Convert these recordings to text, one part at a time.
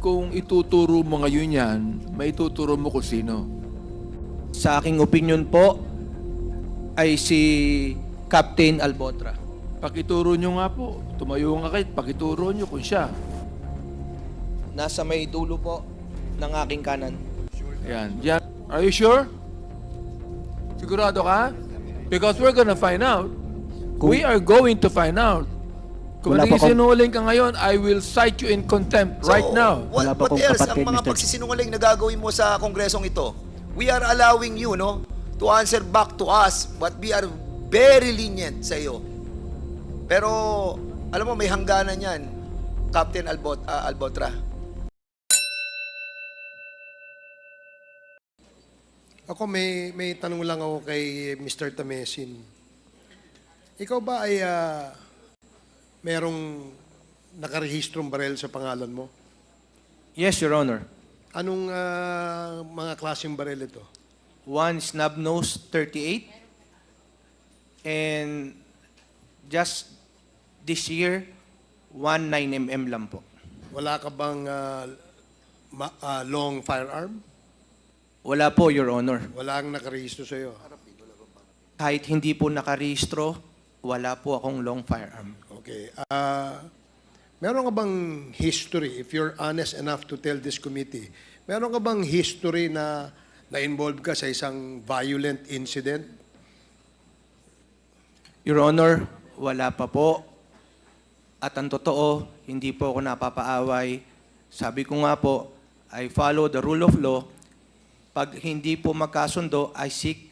kung ituturo mo ngayon yan, maituturo mo kung sino. Sa aking opinion po, ay si Captain Albotra. Pakituro nyo nga po. Tumayo nga kayo, pakituro nyo kung siya. Nasa may dulo po ng aking kanan. Yan. Yan. Are you sure? Sigurado ka? Because we're gonna find out. We are going to find out. Kung Wala pa akong- nagsisinungaling ka ngayon, I will cite you in contempt right now. Wala pa What akong else kapatid, ang mga Mr. pagsisinungaling na gagawin mo sa kongresong ito? We are allowing you, no, to answer back to us, but we are very lenient sa iyo. Pero, alam mo, may hangganan yan, Captain Albotra. Ako may tanong lang ako kay Mr. Tamesin. Ikaw ba ay merong nakarehistrong barel sa pangalan mo? Yes, Your Honor. Anong mga klaseng barel ito? One snub nose 38. And just this year, 9mm lang po. Wala ka bang long firearm? Wala po, Your Honor. Wala ang nakarehistro sa iyo. Kahit hindi po nakarehistro, wala po akong long firearm. Okay. Meron ka bang history, if you're honest enough to tell this committee, meron ka bang history na na-involve ka sa isang violent incident? Your Honor, wala pa po. At ang totoo, hindi po ako napapaaway. Sabi ko nga po, I follow the rule of law. Pag hindi po magkasundo, I seek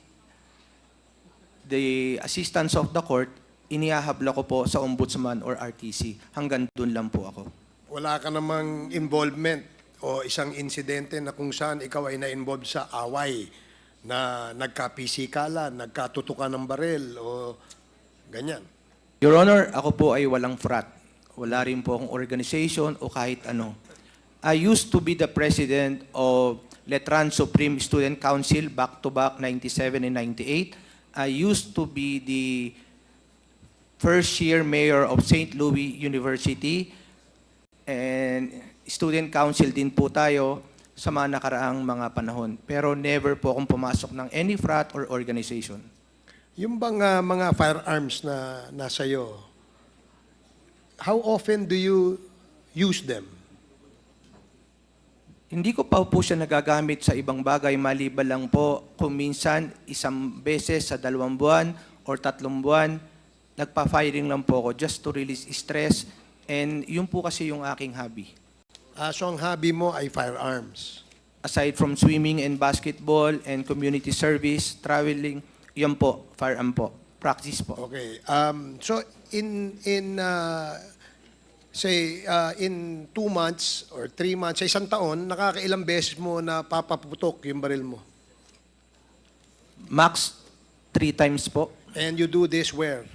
the assistance of the court. Inihahabla ko po sa ombudsman or RTC. Hanggang dun lang po ako. Wala ka namang involvement o isang insidente na kung saan ikaw ay na-involve sa away na nagkapisikalan, nagkatutukan ng baril o ganyan. Your Honor, ako po ay walang frat. Wala rin po akong organization o kahit ano. I used to be the president of Letran Supreme Student Council back-to-back 97 and 98. I used to be the first-year mayor of St. Louis University. And student council din po tayo sa mga nakaraang mga panahon. Pero never po akong pumasok ng any frat or organization. Yung bang mga firearms na nasa iyo, how often do you use them? Hindi ko pa po siya nagagamit sa ibang bagay, maliban lang po kung minsan isang beses sa 2 buwan or 3 buwan, nagpa-firing lang po ako just to release stress, and yun po kasi yung aking hobby. So ang hobby mo ay firearms. Aside from swimming and basketball and community service, traveling, yun po, firearm po, practice po. Okay. So in 2 months or 3 months, sa isang taon, nakakailang beses mo na papaputok yung baril mo? Max 3 times po. And you do this where?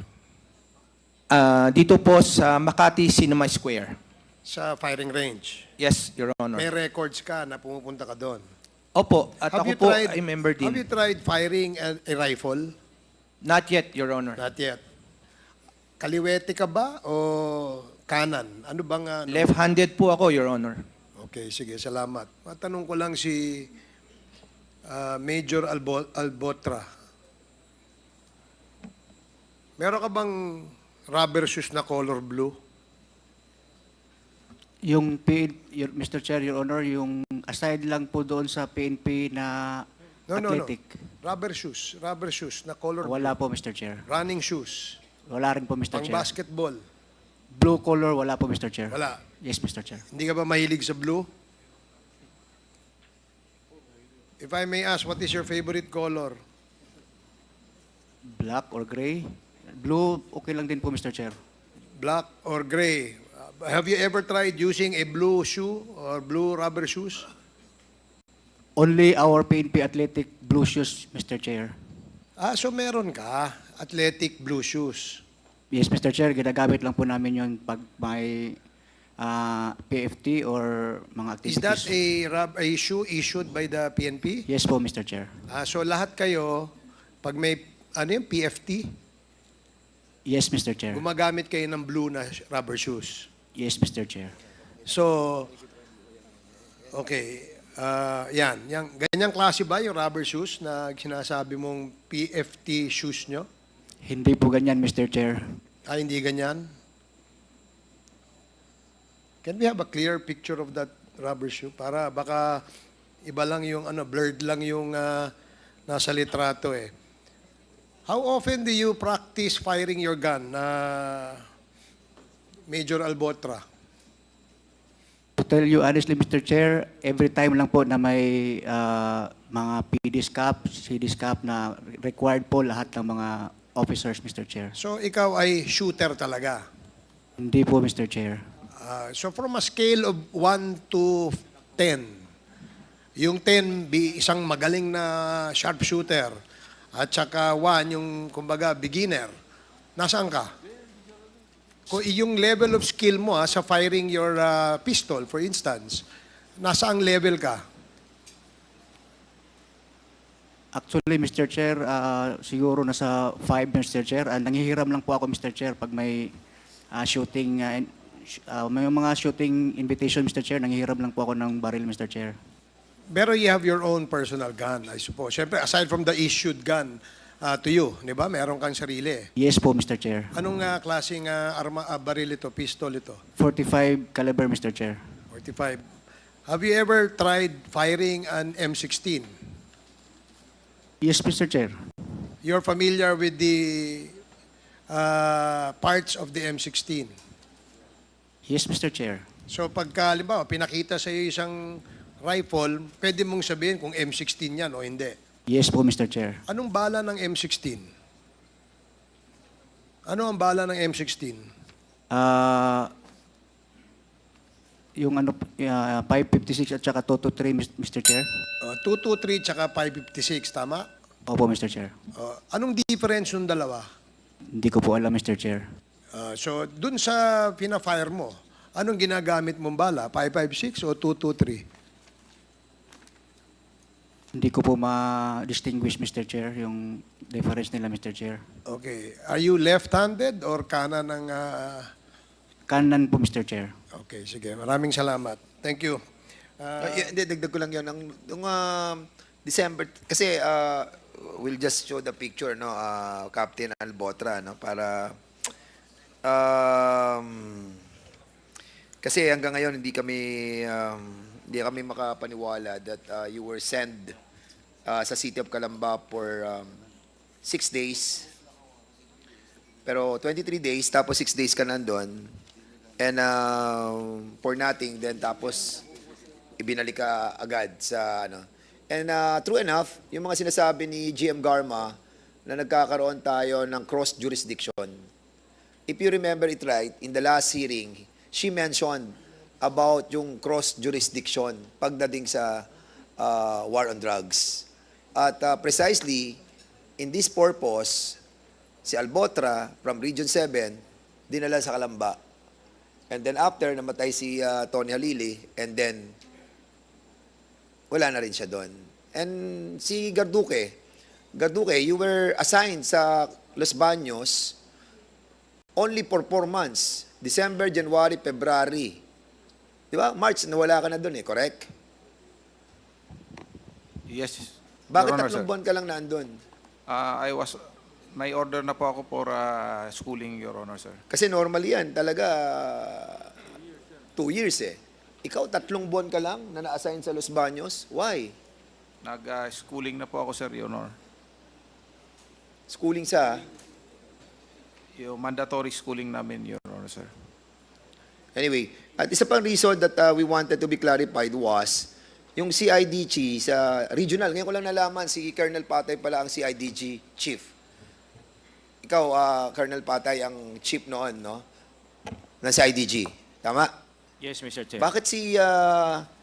Dito po sa Makati Cinema Square. Sa firing range. Yes, Your Honor. May records ka na pumupunta ka doon. Opo, at ako po ay member Have din. you tried firing a rifle? Not yet, Your Honor. Not yet. Kaliwete ka ba o kanan? Ano bang ano? Left-handed po ako, Your Honor. Okay, sige, salamat. Matanong ko lang si Major Albotra. Meron ka bang rubber shoes na color blue? Yung Mr. Chair, Your Honor, yung aside lang po doon sa PNP na No. athletic. Rubber shoes na color Wala po, Mr. Chair. blue. Running shoes. Wala rin po, Mr. Pang Chair. basketball. Blue color, wala po, Mr. Chair. Wala. Yes, Mr. Chair. Hindi ka ba mahilig sa blue? If I may ask, what is your favorite color? Black or gray? Blue, okay lang din po, Mr. Chair. Black or gray? Have you ever tried using a blue shoe or blue rubber shoes? Only our PNP athletic blue shoes, Mr. Chair. So meron ka, athletic blue shoes. Yes, Mr. Chair, ginagamit lang po namin yung pag may PFT or mga Is activities. that a shoe issued by the PNP? Yes po, Mr. Chair. So lahat kayo, pag may PFT, Yes, Mr. Chair. gumagamit kayo ng blue na rubber shoes. Yes, Mr. Chair. So, Okay. Yan. Ganyang klase ba yung rubber shoes na sinasabi mong PFT shoes nyo? Hindi po ganyan, Mr. Chair. Hindi ganyan? Can we have a clear picture of that rubber shoe? Para baka iba lang yung blurred lang yung nasa litrato eh. How often do you practice firing your gun, Major Albotra? To tell you honestly, Mr. Chair, every time lang po na may mga PD's cap, CD's cap na required po lahat ng mga officers, Mr. Chair. So ikaw ay shooter talaga. Hindi po, Mr. Chair. So from a scale of 1 to 10, yung 10 isang magaling na sharpshooter at saka 1 yung kumbaga beginner, nasaan ka? Kung yung level of skill mo sa firing your pistol, for instance, nasaang level ka? Actually, Mr. Chair, siguro nasa 5, Mr. Chair. Nangihiram lang po ako, Mr. Chair, pag may shooting, may mga shooting invitation, Mr. Chair, nangihiram lang po ako ng baril, Mr. Chair. Pero you have your own personal gun, I suppose. Siyempre, aside from the issued gun to you, di ba? Meron kang sarili. Yes po, Mr. Chair. Anong klaseng baril ito, pistol ito? 45 caliber, Mr. Chair. 45. Have you ever tried firing an M16? Yes, Mr. Chair. You're familiar with the parts of the M16? Yes, Mr. Chair. So pagka, halimbawa, pinakita sa iyo isang rifle, pwede mong sabihin kung M16 yan o hindi. Yes po, Mr. Chair. Anong bala ng M16? Ano ang bala ng M16? Yung 556 at saka 223, Mr. Chair. 223 tsaka 556, tama? Opo, Mr. Chair. Anong difference yung dalawa? Hindi ko po alam, Mr. Chair. So dun sa pina-fire mo, anong ginagamit mong bala? 556 o 223? Hindi ko po ma-distinguish, Mr. Chair, yung difference nila, Mr. Chair. Okay. Are you left-handed or kanan ng... Kanan po, Mr. Chair. Okay, sige. Maraming salamat. Thank you. Hindi, dagdag ko lang yun. Nung December, kasi we'll just show the picture, no, Captain Albotra, no, para kasi hanggang ngayon hindi kami makapaniwala that you were sent sa City of Calamba for 6 days. Pero 23 days, tapos 6 days ka nandun. And for nothing, then tapos ibinalik ka agad sa ano. And true enough, yung mga sinasabi ni GM Garma na nagkakaroon tayo ng cross jurisdiction. If you remember it right, in the last hearing, she mentioned about yung cross jurisdiction pagdating sa war on drugs. At precisely in this purpose, si Albotra from Region 7 dinala sa Calamba. And then after, namatay si Tony Halili, and then wala na rin siya doon. And si Garduque, you were assigned sa Los Baños only for 4 months. December, January, February. Di ba? March, nawala ka na doon correct? Yes, Bakit Your Honor, 3 sir. buwan ka lang naandun? May order na po ako for schooling, Your Honor, sir. Kasi normally yan, talaga 2 years Ikaw, 3 buwan ka lang na na-assign sa Los Baños. Why? Nag-schooling na po ako, sir, Your Honor. Schooling sa... Yung mandatory schooling namin, Your Honor, sir. Anyway, at isa pang reason that we wanted to be clarified was yung CIDG sa regional. Ngayon ko lang nalaman, si Colonel Patay pala ang CIDG chief. Ikaw, Colonel Patay, ang chief noon, no? Ng CIDG. Tama? Yes, Mr. Chair. Bakit si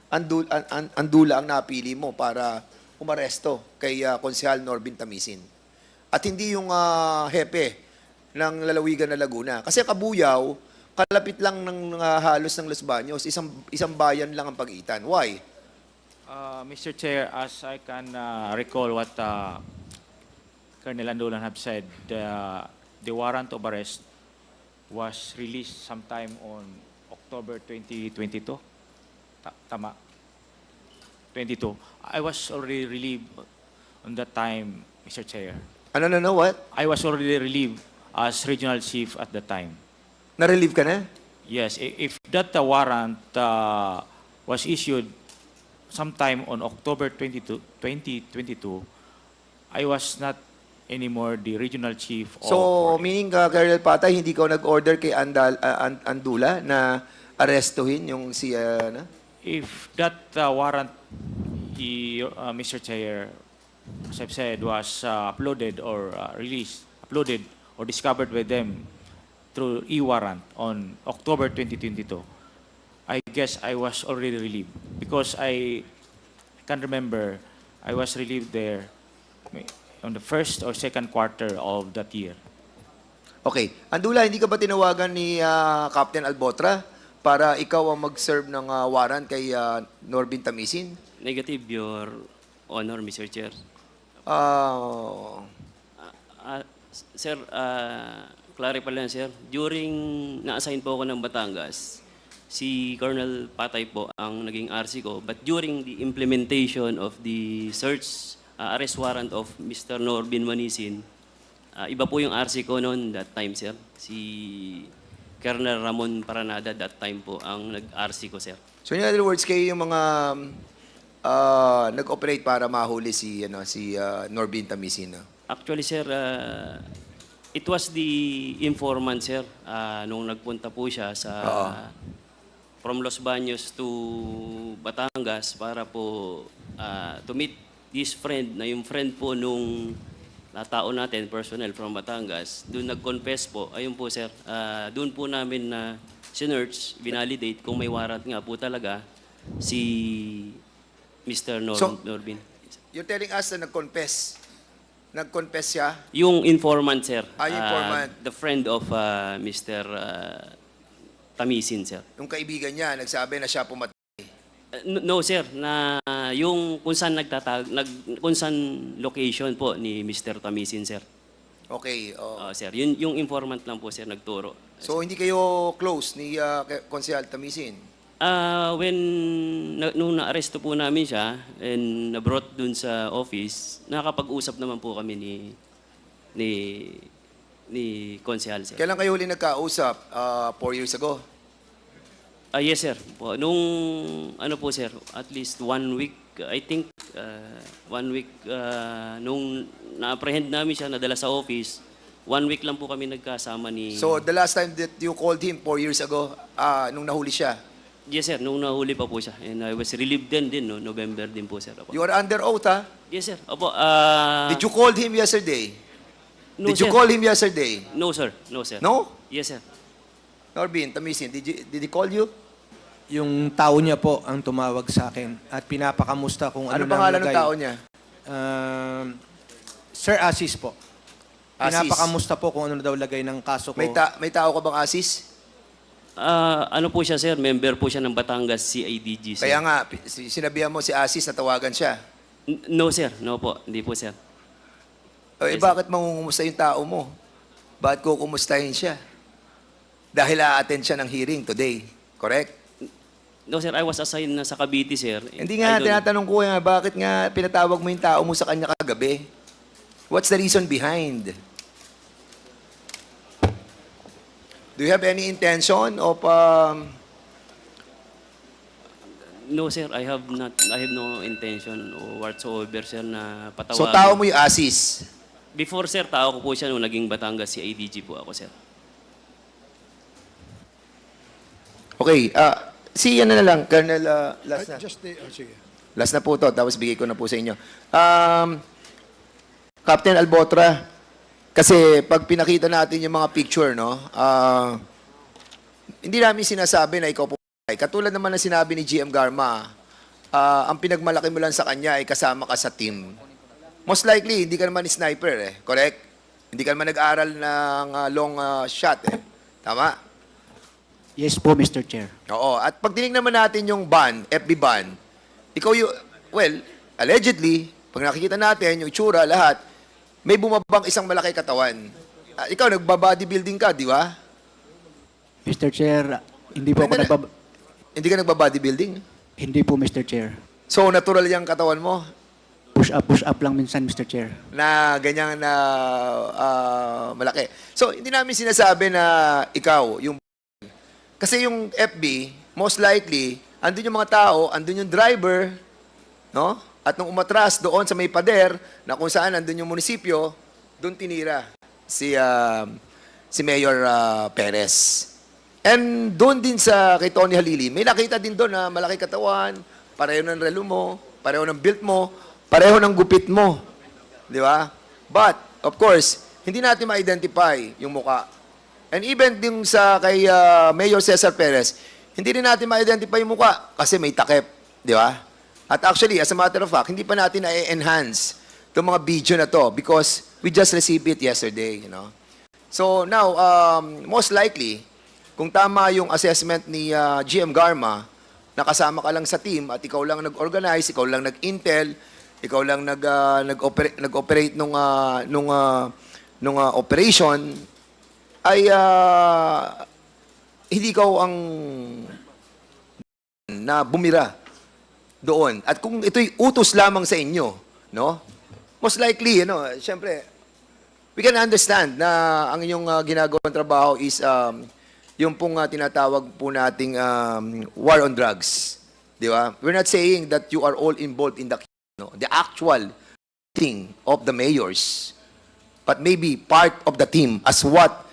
Andula ang napili mo para umaresto kay Konsehal Norbin Tamisin? At hindi yung hepe ng lalawigan na Laguna. Kasi Kabuyaw, kalapit lang ng halos ng Los Baños, isang bayan lang ang pagitan. Why? Mr. Chair, as I can recall what Colonel Andulan have said, the warrant of arrest was released sometime on October 2022. Tama. 22. I was already relieved on that time, Mr. Chair. Ano, what? I was already relieved as regional chief at the time. Na-relieve ka na? Yes, if that warrant was issued sometime on October 2022, I was not anymore the regional chief of... So, meaning, Colonel Patay, hindi ka nag-order kay Andula na arestuhin yung si, If that warrant, Mr. Chair, as I've said, was uploaded or uploaded or discovered by them through e-warrant on October 2022, I guess I was already relieved because I can remember I was relieved there on the first or second quarter of that year. Okay. Andula, hindi ka ba tinawagan ni Captain Albotra para ikaw ang mag-serve ng warrant kay Norbin Tamisin? Negative, Your Honor, Mr. Chair. Sir, clarify lang, sir. During na-assign po ako ng Batangas, si Colonel Patay po ang naging RC ko. But during the implementation of the search, arrest warrant of Mr. Norbin Manisin, iba po yung RC ko noon that time, sir. Si Colonel Ramon Paranada that time po ang nag-RC ko, sir. So in other words, kayo yung mga nag-operate para mahuli si Norbin Tamisin. Actually, sir, it was the informant, sir, nung nagpunta po siya sa from Los Baños to Batangas para po to meet this friend, na yung friend po nung tao natin, personnel from Batangas. Doon nag-confess po. Ayun po, sir. Doon po namin na sinearch, binalidate kung may warrant nga po talaga si Mr. Norbin. You're telling us na nag-confess. Nag-confess siya? Yung informant, sir. Yung informant. The friend of Mr. Tamisin, sir. Yung kaibigan niya, nagsabi na siya pumatay. No, sir. Na yung kung saan kung saan location po ni Mr. Tamisin, sir. Okay. Sir, yung informant lang po, sir, nagturo. So hindi kayo close ni Konsehal Tamisin? Nung na-aresto po namin siya and na-brought dun sa office, nakakapag-usap naman po kami ni Konsehal, sir. Kailan kayo huli nagkausap? 4 years ago? Yes, sir. Nung, ano po, sir, at least 1 week, I think, 1 week, nung na-apprehend namin siya, nadala sa office, 1 week lang po kami nagkasama ni... So the last time that you called him 4 years ago, nung nahuli siya? Yes, sir. Nung nahuli pa po siya. And I was relieved din, no? November din po, sir. Opo. You are under oath, ha? Yes, sir. Opo. Did you call him yesterday? No, Did you sir. call him yesterday? No, sir. No, sir. No? Yes, sir. Norbin Tamisin, did he call you? Yung tao niya po ang tumawag sa akin at pinapakamusta kung ano, Ano pangalan ng lagay. tao niya? Sir Asis po. Asis. Pinapakamusta po kung ano daw lagay ng kaso ko. May tao ka bang Asis? Ano po siya, sir? Member po siya ng Batangas CIDG, sir. Kaya nga, sinabihan mo si Asis na tawagan siya. No, sir. No po. Hindi po, sir. Yes, Bakit mangungumusta yung tao mo? Bakit kukumustahin siya? Dahil a-attend siya ng hearing today. Correct? No, sir. I was assigned na sa Cavite, sir. Hindi nga, tinatanong ko nga, bakit nga pinatawag mo yung tao mo sa kanya kagabi? What's the reason behind? Do you have any intention of... No, sir. I have no intention whatsoever, sir, na patawagin. So, tao mo yung Asis? Before, sir, tao ko po siya nung naging Batangas CIDG po ako, sir. Okay, ano na lang, Colonel, last na. Sige. Last na po to, tapos bigay ko na po sa inyo. Captain Albotra, kasi pag pinakita natin yung mga picture, no, hindi namin sinasabi na ikaw po. Katulad naman na sinabi ni GM Garma, ang pinagmalaki mo lang sa kanya ay kasama ka sa team. Most likely, hindi ka naman sniper, correct? Hindi ka naman nag-aral ng long shot, Tama? Yes po, Mr. Chair. Oo. At pag tinignan naman natin yung ban, FB ban, ikaw yung, well, allegedly, pag nakikita natin yung itsura, lahat, may bumabang isang malaki katawan. Ikaw, nagba-bodybuilding ka, di ba? Mr. Chair, hindi po ako Hindi ka nagba-bodybuilding? Hindi po, Mr. Chair. So, natural yung katawan mo Push up lang minsan, Mr. Chair. na ganyan na malaki. So, hindi namin sinasabi na ikaw, yung... Kasi yung FB, most likely, andun yung mga tao, andun yung driver, no? At nung umatras doon sa may pader, na kung saan andun yung munisipyo, doon tinira si Mayor Perez. And doon din sa kay Tony Halili, may nakita din doon na malaki katawan, pareho ng relo mo, pareho ng build mo, pareho ng gupit mo. Di ba? But, of course, hindi natin ma-identify yung muka. And even din sa kay Mayor Cesar Perez, hindi rin natin ma-identify yung muka kasi may takip. Di ba? At actually, as a matter of fact, hindi pa natin na-enhance itong mga video na to because we just received it yesterday, you know. So now, most likely, kung tama yung assessment ni GM Garma, nakasama ka lang sa team at ikaw lang nag-organize, ikaw lang nag-intel, ikaw lang nag-operate nung operation, ay hindi ikaw ang na bumira doon. At kung ito'y utos lamang sa inyo, no? Most likely, syempre, we can understand na ang inyong ginagawang trabaho is yung pong tinatawag po nating war on drugs. Di ba? We're not saying that you are all involved in the actual thing of the mayors, but maybe part of the team as what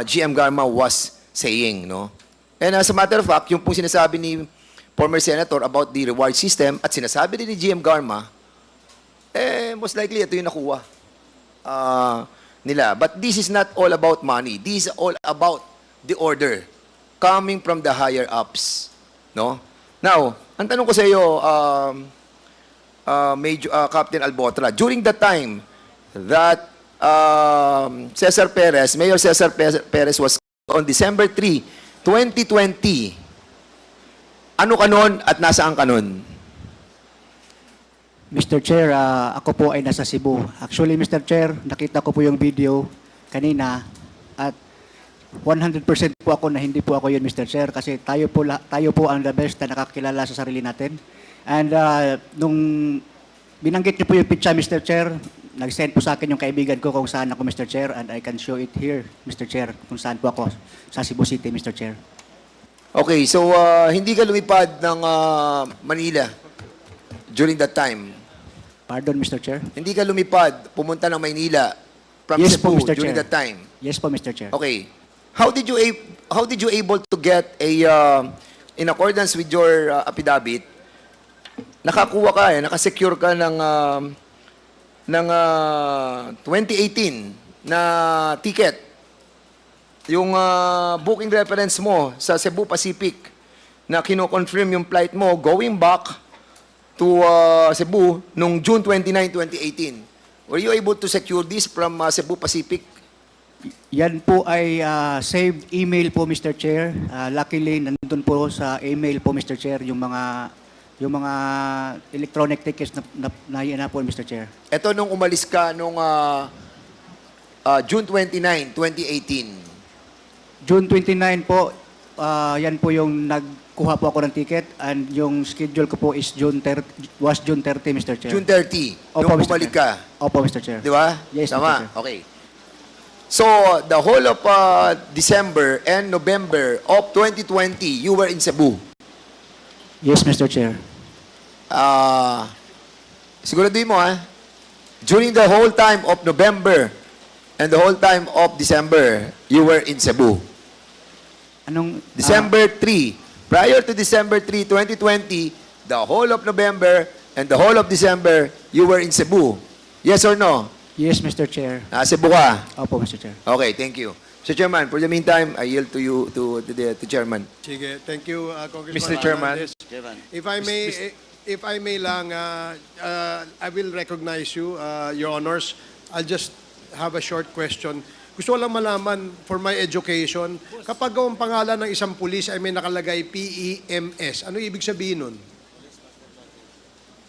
GM Garma was saying, no? And as a matter of fact, yung pong sinasabi ni former senator about the reward system at sinasabi din ni GM Garma, most likely ito yung nakuha nila. But this is not all about money. This is all about the order coming from the higher ups, no? Now, ang tanong ko sa iyo, Major Captain Albotra, during the time that Mayor Cesar Perez was on December 3, 2020, ano ka nun at nasaan ka nun? Mr. Chair, ako po ay nasa Cebu. Actually, Mr. Chair, nakita ko po yung video kanina at 100% po ako na hindi po ako yun, Mr. Chair, kasi tayo po ang the best na nakakilala sa sarili natin. And nung binanggit niyo po yung picture, Mr. Chair, nag-send po sa akin yung kaibigan ko kung saan ako, Mr. Chair, and I can show it here, Mr. Chair, kung saan po ako sa Cebu City, Mr. Chair. Okay, so hindi ka lumipad ng Manila during that time? Pardon, Mr. Chair? Hindi ka lumipad, pumunta ng Maynila from Yes po, Cebu Mr. during Chair. that time? Yes po, Mr. Chair. Okay. How did you able to get a in accordance with your affidavit, nakakuha ka nakasecure ka ng 2018 na ticket. Yung booking reference mo sa Cebu Pacific na kino-confirm yung flight mo going back to Cebu nung June 29, 2018. Were you able to secure this from Cebu Pacific? Yan po ay saved email po, Mr. Chair. Luckily, nandun po sa email po, Mr. Chair, yung mga electronic tickets na po, Mr. Chair. Ito nung umalis ka nung June 29, 2018. June 29 po, yan po yung nagkuha po ako ng ticket and yung schedule ko po is June 30, Mr. Chair. June 30, Opo, nung Mr. bumalik Chair. ka. Opo, Mr. Chair. Di ba? Yes, Mr. Tama? Chair. Okay. So, the whole of December and November of 2020, you were in Cebu. Yes, Mr. Chair. Siguraduhin mo, during the whole time of November and the whole time of December, you were in Cebu. Anong December 3, prior to December 3, 2020, the whole of November and the whole of December, you were in Cebu. Yes or no? Yes, Mr. Chair. Cebu ka? Opo, Mr. Chair. Okay, thank you. Mr. Chairman, for the meantime, I yield to you, to the Chairman. Sige, thank you, Congressman Mr. Chairman. Hernandez. If I may lang, I will recognize you, Your Honors. I'll just have a short question. Gusto ko lang malaman, for my education, kapag ang pangalan ng isang pulis ay may nakalagay PEMS, ano ibig sabihin nun?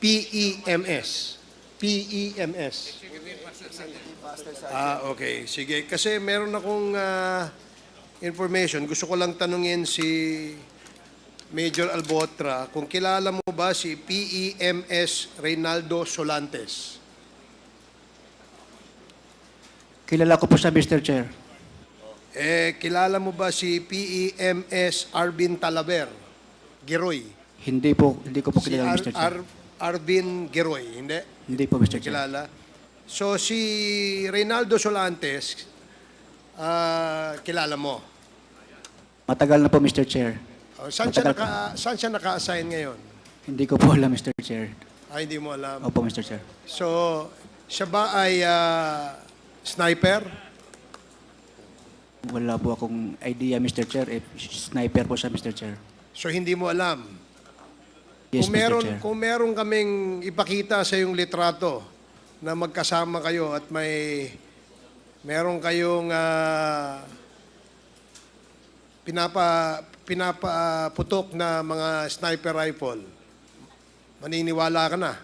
PEMS. PEMS. Okay. Sige. Kasi meron akong information. Gusto ko lang tanungin si Major Albotra, kung kilala mo ba si PEMS Reynaldo Solantes? Kilala ko po siya, Mr. Chair. Kilala mo ba si PEMS Arvin Talaver? Geroy. Hindi ko po Si kilala, Mr. Chair. Arvin Geroy, hindi? Hindi po, Mr. Chair. Kilala. So si Reynaldo Solantes, kilala mo. Matagal na po, Mr. Chair. Saan siya naka-assign ngayon? Hindi ko po alam, Mr. Chair. Hindi mo alam. Opo, Mr. Chair. So, siya ba ay sniper? Wala po akong idea, Mr. Chair. If sniper po siya, Mr. Chair. So, hindi mo alam. Yes, Mr. Chair. Kung meron kaming ipakita sa yung litrato na magkasama kayo at meron kayong pinapaputok na mga sniper rifle, maniniwala ka na.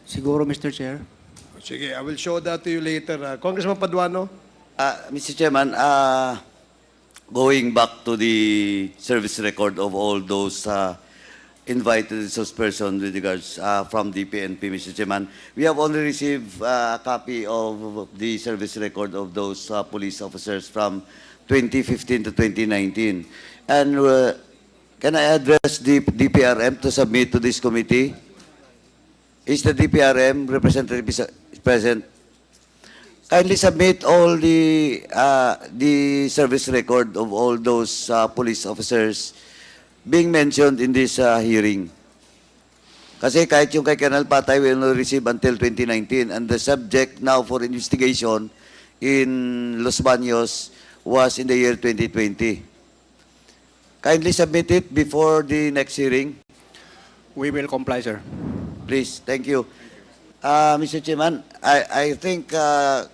Siguro, Mr. Chair. Sige, I will show that to you later. Congressman Paduano? Mr. Chairman, going back to the service record of all those invited resource persons with regards from the PNP, Mr. Chairman, we have only received a copy of the service record of those police officers from 2015 to 2019. And can I address the DPRM to submit to this committee? Is the DPRM representative present? Kindly submit all the service record of all those police officers being mentioned in this hearing. Kasi kahit yung kay Colonel Patay, we only receive until 2019, and the subject now for investigation in Los Baños was in the year 2020. Kindly submit it before the next hearing. We will comply, sir. Please, thank you. Mr. Chairman, I think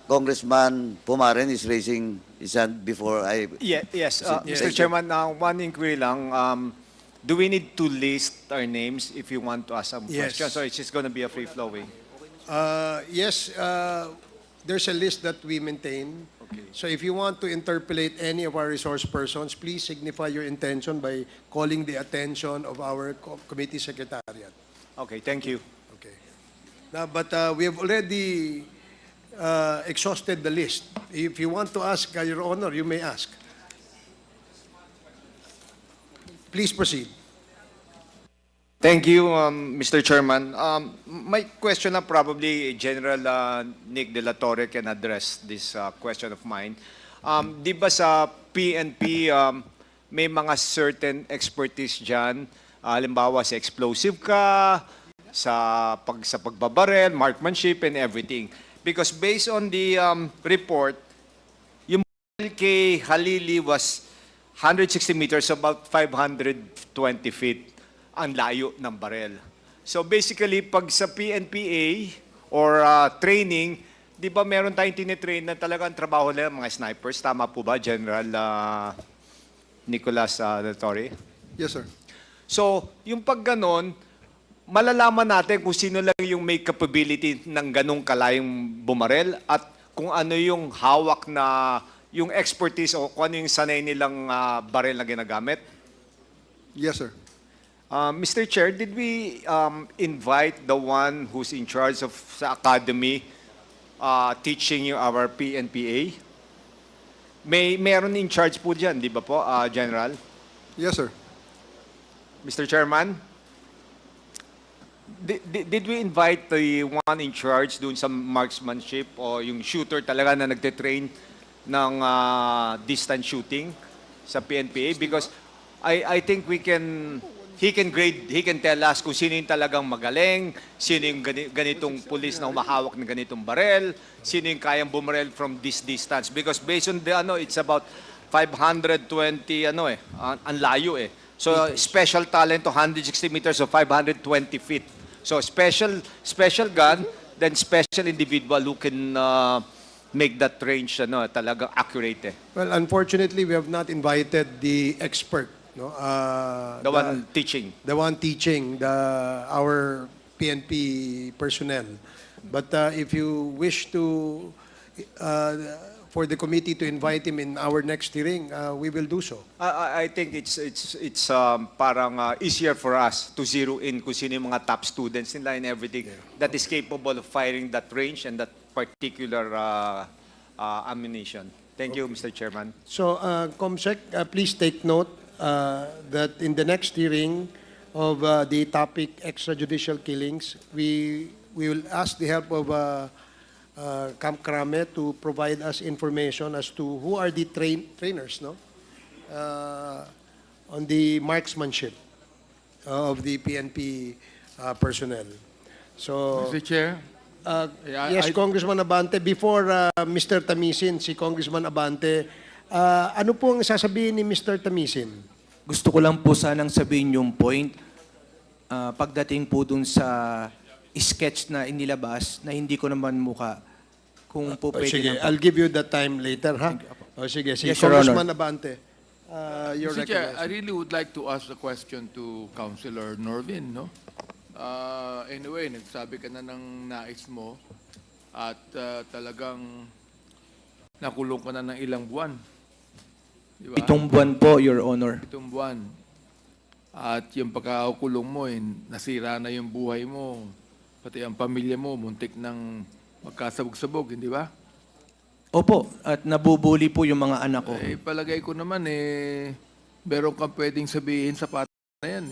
Congressman Pumaren is raising his hand before I... Yes, Thank Mr. you. Chairman, one inquiry lang. Do we need to list our names if you want to ask some Yes. questions, or it's just going to be a free-flowing? Yes, there's a list that we maintain. Okay. So if you want to interpolate any of our resource persons, please signify your intention by calling the attention of our committee secretariat. Okay, thank you. Okay. Now, but we have already exhausted the list. If you want to ask, Your Honor, you may ask. Please proceed. Thank you, Mr. Chairman. My question na probably General Nick De La Torre can address this question of mine. Di ba sa PNP, may mga certain expertise dyan, halimbawa sa explosive ka, sa pagbabarel, marksmanship, and everything. Because based on the report, yung barrel kay Halili was 160 meters, about 520 feet ang layo ng barel. So basically, pag sa PNPA or training, di ba meron tayong tinitrain na talagang trabaho nila mga snipers? Tama po ba, General Nicolas De La Torre? Yes, sir. So, yung pag ganon, malalaman natin kung sino lang yung may capability ng ganong kalayong bumarel at kung ano yung hawak na, yung expertise o kung ano yung sanay nilang barel na ginagamit. Yes, sir. Mr. Chair, did we invite the one who's in charge of sa academy teaching our PNPA? Meron in charge po dyan, di ba po, General? Yes, sir. Mr. Chairman, did we invite the one in charge doon sa marksmanship o yung shooter talaga na nagte-train ng distance shooting sa PNPA? Because I think he can tell us kung sino yung talagang magaling, sino yung ganitong pulis na humahawak ng ganitong barel, sino yung kayang bumarel from this distance. Because based on the it's about 520 ang layo eh. So special talent to 160 meters or 520 feet. So special gun, then special individual who can make that range talagang accurate eh. Well, unfortunately, we have not invited the expert. No, The one teaching. The one teaching our PNP personnel. But if you wish to for the committee to invite him in our next hearing, we will do so. I think it's parang easier for us to zero in kung sino yung mga top students nila and everything that is capable of firing that range and that particular ammunition. Thank you, Mr. Chairman. So, Comsec, please take note that in the next hearing of the topic extrajudicial killings, we will ask the help of Camp Krame to provide us information as to who are the trainers, no? On the marksmanship of the PNP personnel. So, Mr. Chair, yes, Congressman Abante, before Mr. Tamisin, si Congressman Abante, ano po ang sasabihin ni Mr. Tamisin? Gusto ko lang po sanang sabihin yung point pagdating po dun sa sketch na inilabas na hindi ko naman mukha. Kung po pwede Sige, lang po. I'll give you that time later, ha? O sige, si Yes, Your Honor. Congressman Abante, you're Mr. Chair, I recognized. really would like to ask a question to Councilor Norvin, no? Anyway, nagsabi ka na ng nais mo at talagang nakulong ka na ng ilang buwan. Di ba? 7 buwan po, Your Honor. 7 buwan. At yung pagkakakulong mo, nasira na yung buhay mo. Pati ang pamilya mo, muntik ng magkasabog-sabog, hindi ba? Opo, at nabubuli po yung mga anak ko. Palagay ko naman, meron kang pwedeng sabihin sa pata na yan.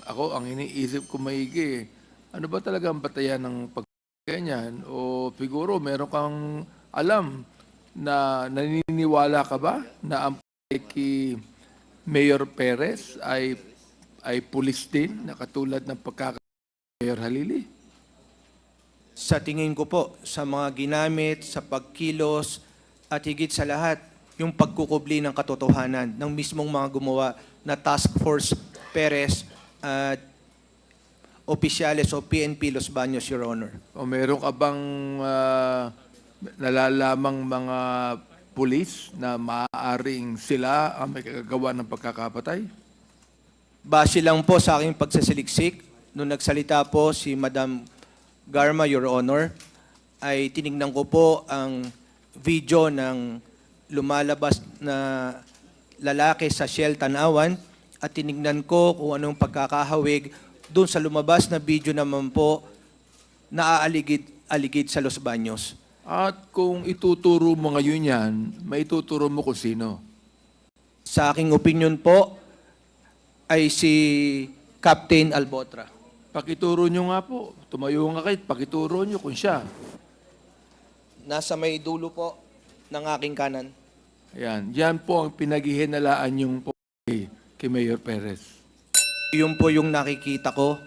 Ang iniisip ko maigi, ano ba talaga ang batayan ng pagganyan? O siguro, meron kang alam na naniniwala ka ba na ang kay Mayor Perez ay pulis din, na katulad ng Mayor Halili? Sa tingin ko po, sa mga ginamit, sa pagkilos, at higit sa lahat, yung pagkukubli ng katotohanan ng mismong mga gumawa na Task Force Perez at opisyales o PNP Los Baños, Your Honor. O meron ka bang nalalamang mga pulis na maaaring sila ang may kagagawa ng pagkakapatay? Base lang po sa aking pagsasaliksik, nung nagsalita po si Madam Garma, Your Honor, ay tinignan ko po ang video ng lumalabas na lalaki sa Shell Tanawan at tinignan ko kung anong pagkakahawig doon sa lumabas na video naman po naaaligid sa Los Baños. At kung ituturo mo ngayon yan, maituturo mo kung sino? Sa aking opinion po ay si Captain Albotra. Pakituro nyo nga po. Tumayo nga kayo, pakituro nyo kung siya. Nasa may dulo po ng aking kanan. Ayan, yan po ang pinaghihinalaan yung po kay Mayor Perez. Yun po yung nakikita ko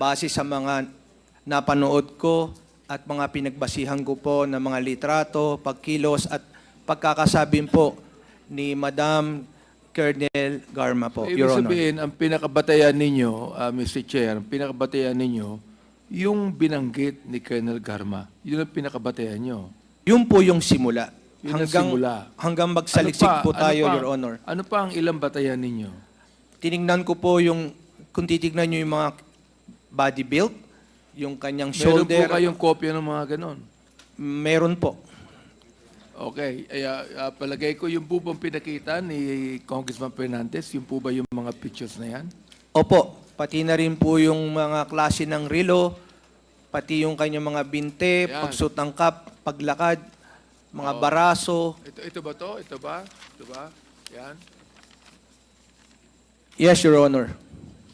base sa mga napanood ko at mga pinagbasihan ko po ng mga litrato, pagkilos at pagkakasabing po ni Madam Colonel Garma po, Ibig Your Honor. sabihin, ang pinakabatayan ninyo, Mr. Chair, ang pinakabatayan ninyo, yung binanggit ni Colonel Garma. Yun ang pinakabatayan nyo. Yun po yung simula. Yun ang simula. Hanggang magsaliksik po tayo, pa? Your Honor. Ano pa ang ilang batayan ninyo? Tinignan ko po yung, kung titignan nyo yung mga body build, yung kanyang Meron po shoulder. kayong kopya ng mga ganon? Meron po. Okay. Palagay ko yung po bang pinakita ni Congressman Fernandez, yung po ba yung mga pictures na yan? Opo, pati na rin po yung mga klase ng relo, pati yung kanyang mga binte, Yan. pagsuot ng cap, paglakad, mga baraso. Ito ba to? Ito ba? Ito ba? Yan. Yes, Your Honor.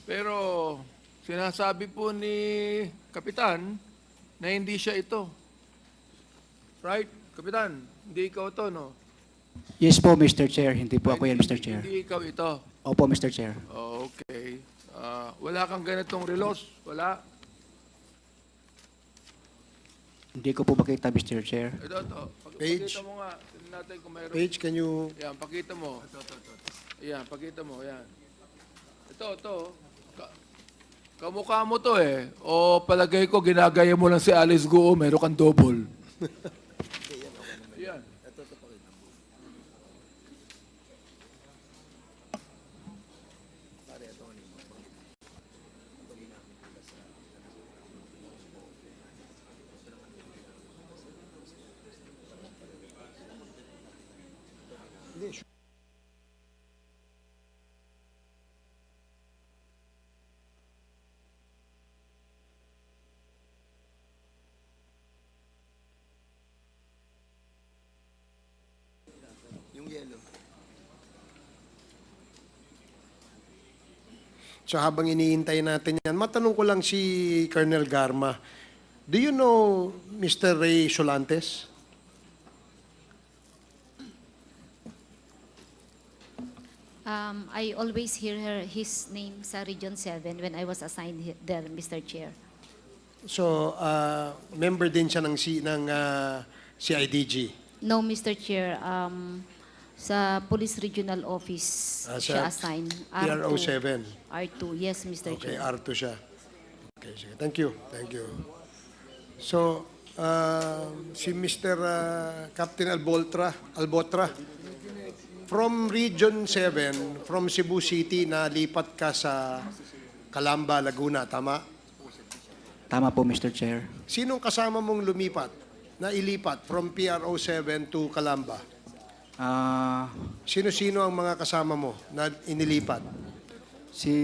Pero sinasabi po ni Kapitan na hindi siya ito. Right? Kapitan, hindi ikaw to, no? Yes po, Mr. Chair. Hindi po ako yan, Mr. Chair. Hindi ikaw ito. Opo, Mr. Chair. Okay. Wala kang ganitong relos? Wala? Hindi ko po makita, Mr. Chair. Ito. Page. Pakita mo nga. Tingnan natin kung mayroon. Paige, can you... Yan, pakita mo. Yan, pakita mo. Yan. Ito. Kamukha mo to eh. O palagay ko, ginagaya mo lang si Alice Guo, meron kang double. Yan. So habang iniintay natin yan, matanong ko lang si Colonel Garma. Do you know Mr. Ray Solantes? I always hear his name sa Region 7 when I was assigned there, Mr. Chair. So, member din siya ng, CIDG. No, Mr. Chair. Sa Police Regional Office siya Sa assigned. PRO 7. R2, yes, Mr. Okay, Chair. R2 siya. Okay, sige. Thank you. Thank you. So, si Mr. Captain Albotra, from Region 7, from Cebu City, nalipat ka sa Calamba, Laguna, tama? Tama po, Mr. Chair. Sinong kasama mong lumipat, na ilipat from PRO 7 to Calamba? Sino-sino ang mga kasama mo na inilipat? Si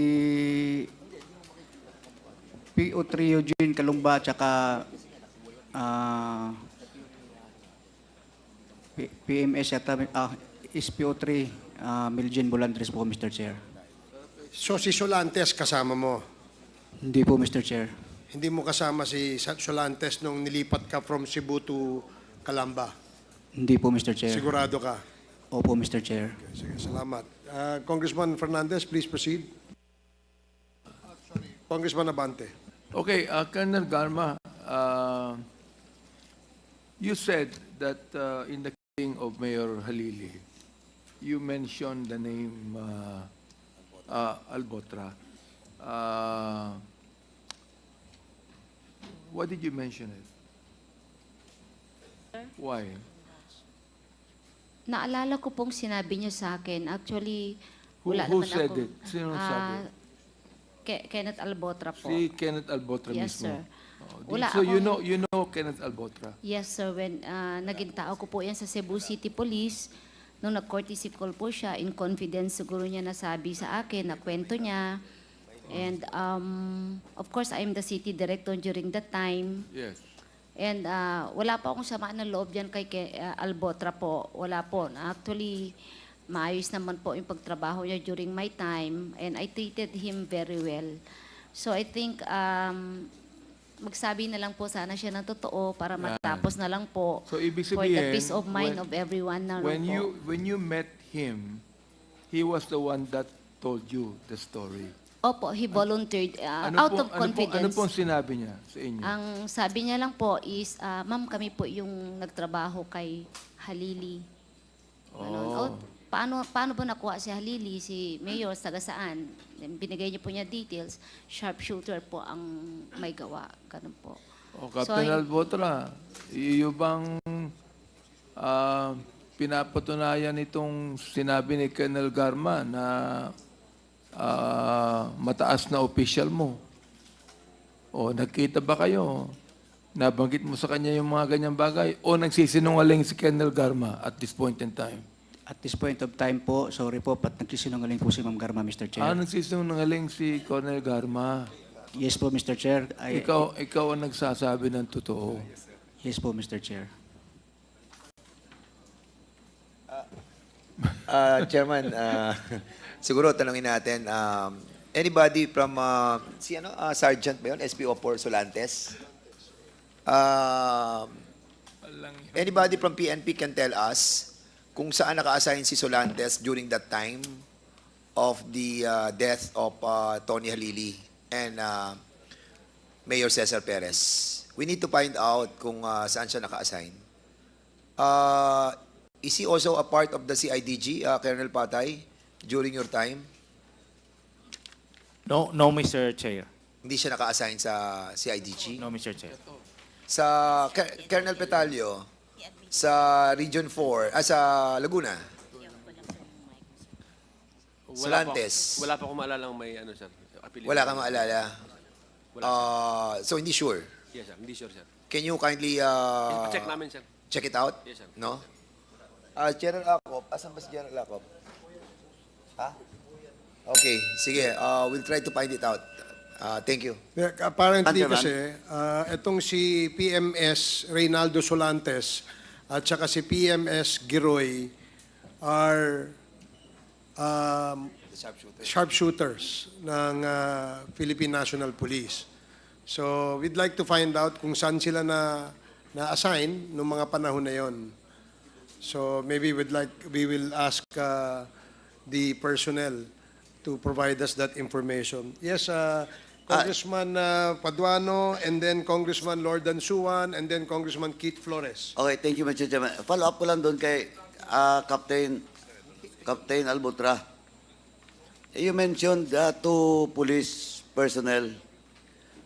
PO3 Eugene Kalumba tsaka PMS yata, is PO3 Miljen Bolandres po, Mr. Chair. So si Solantes kasama mo? Hindi po, Mr. Chair. Hindi mo kasama si Solantes nung nilipat ka from Cebu to Calamba? Hindi po, Mr. Chair. Sigurado ka? Opo, Mr. Chair. Okay, sige, salamat. Congressman Fernandez, please proceed. Congressman Abante. Okay, Colonel Garma, you said that in the killing of Mayor Halili, you mentioned the name Albotra. Why did you mention it? Why? Naalala ko pong sinabi niyo sa akin. Actually, Who wala naman said ako. it? Sino sabi? Kenneth Albotra po. Si Kenneth Albotra Yes, mismo. sir. Oh, Wala so you akong- know Kenneth Albotra. Yes, sir. When naging tao ko po yan sa Cebu City Police, nung nag-courtesy call po siya, in confidence siguro niya nasabi sa akin na kwento niya. And of course, I'm the city director during that time. Yes. And wala pa akong sama ng loob dyan kay Albotra po. Wala po. Actually, maayos naman po yung pagtrabaho niya during my time. And I treated him very well. So I think magsabi na lang po sana siya ng totoo para matapos na lang po. So ibig For the sabihin, peace of mind of everyone na lang po. when you met him, he was the one that told you the story. Opo, he volunteered out of Ano confidence. pong sinabi niya sa inyo? Ang sabi niya lang po is, ma'am, kami po yung nagtrabaho kay Halili. Ganun. Paano ba nakuha si Halili, si Mayor, taga saan? Binigay niyo po niya details. Sharpshooter po ang may gawa. Ganun po. O, Captain Albotra, iyo bang pinapatunayan itong sinabi ni Colonel Garma na mataas na official mo? O nagkita ba kayo? Nabanggit mo sa kanya yung mga ganyang bagay? O nagsisinungaling si Colonel Garma at this point in time? At this point of time po, sorry po, nagsisinungaling po si Ma'am Garma, Mr. Chair. Nagsisinungaling si Colonel Garma. Yes po, Mr. Chair. Ikaw ang nagsasabi ng totoo. Yes po, Mr. Chair. Chairman, siguro tanongin natin, anybody from, Sergeant ba yun? SPO4 Solantes? Anybody from PNP can tell us kung saan naka-assign si Solantes during that time of the death of Tony Halili and Mayor Cesar Perez. We need to find out kung saan siya naka-assign. Is he also a part of the CIDG, Colonel Patay, during your time? No, Mr. Chair. Hindi siya naka-assign sa CIDG? No, Mr. Chair. Sa Colonel Petalio, sa Region 4, sa Laguna? Solantes? Wala pa akong maalala may ano, sir. Apelido. Wala kang maalala? So, hindi sure? Yes, sir. Hindi sure, sir. Can you kindly Check namin, sir. check it out? Yes, sir. No? General Acop, asan ba si General Acop? Ha? Okay, sige. We'll try to find it out. Thank you. Apparently Chairman. kasi, itong si PMS Reynaldo Solantes at saka si PMS Giroy are sharpshooters ng Philippine National Police. So we'd like to find out kung saan sila na-assign noong mga panahon na yon. So maybe we will ask the personnel to provide us that information. Yes, Congressman Paduano, and then Congressman Lord Dansuan, and then Congressman Keith Flores. Okay, thank you, Mr. Chairman. Follow up ko lang doon kay Captain Albutra. You mentioned two police personnel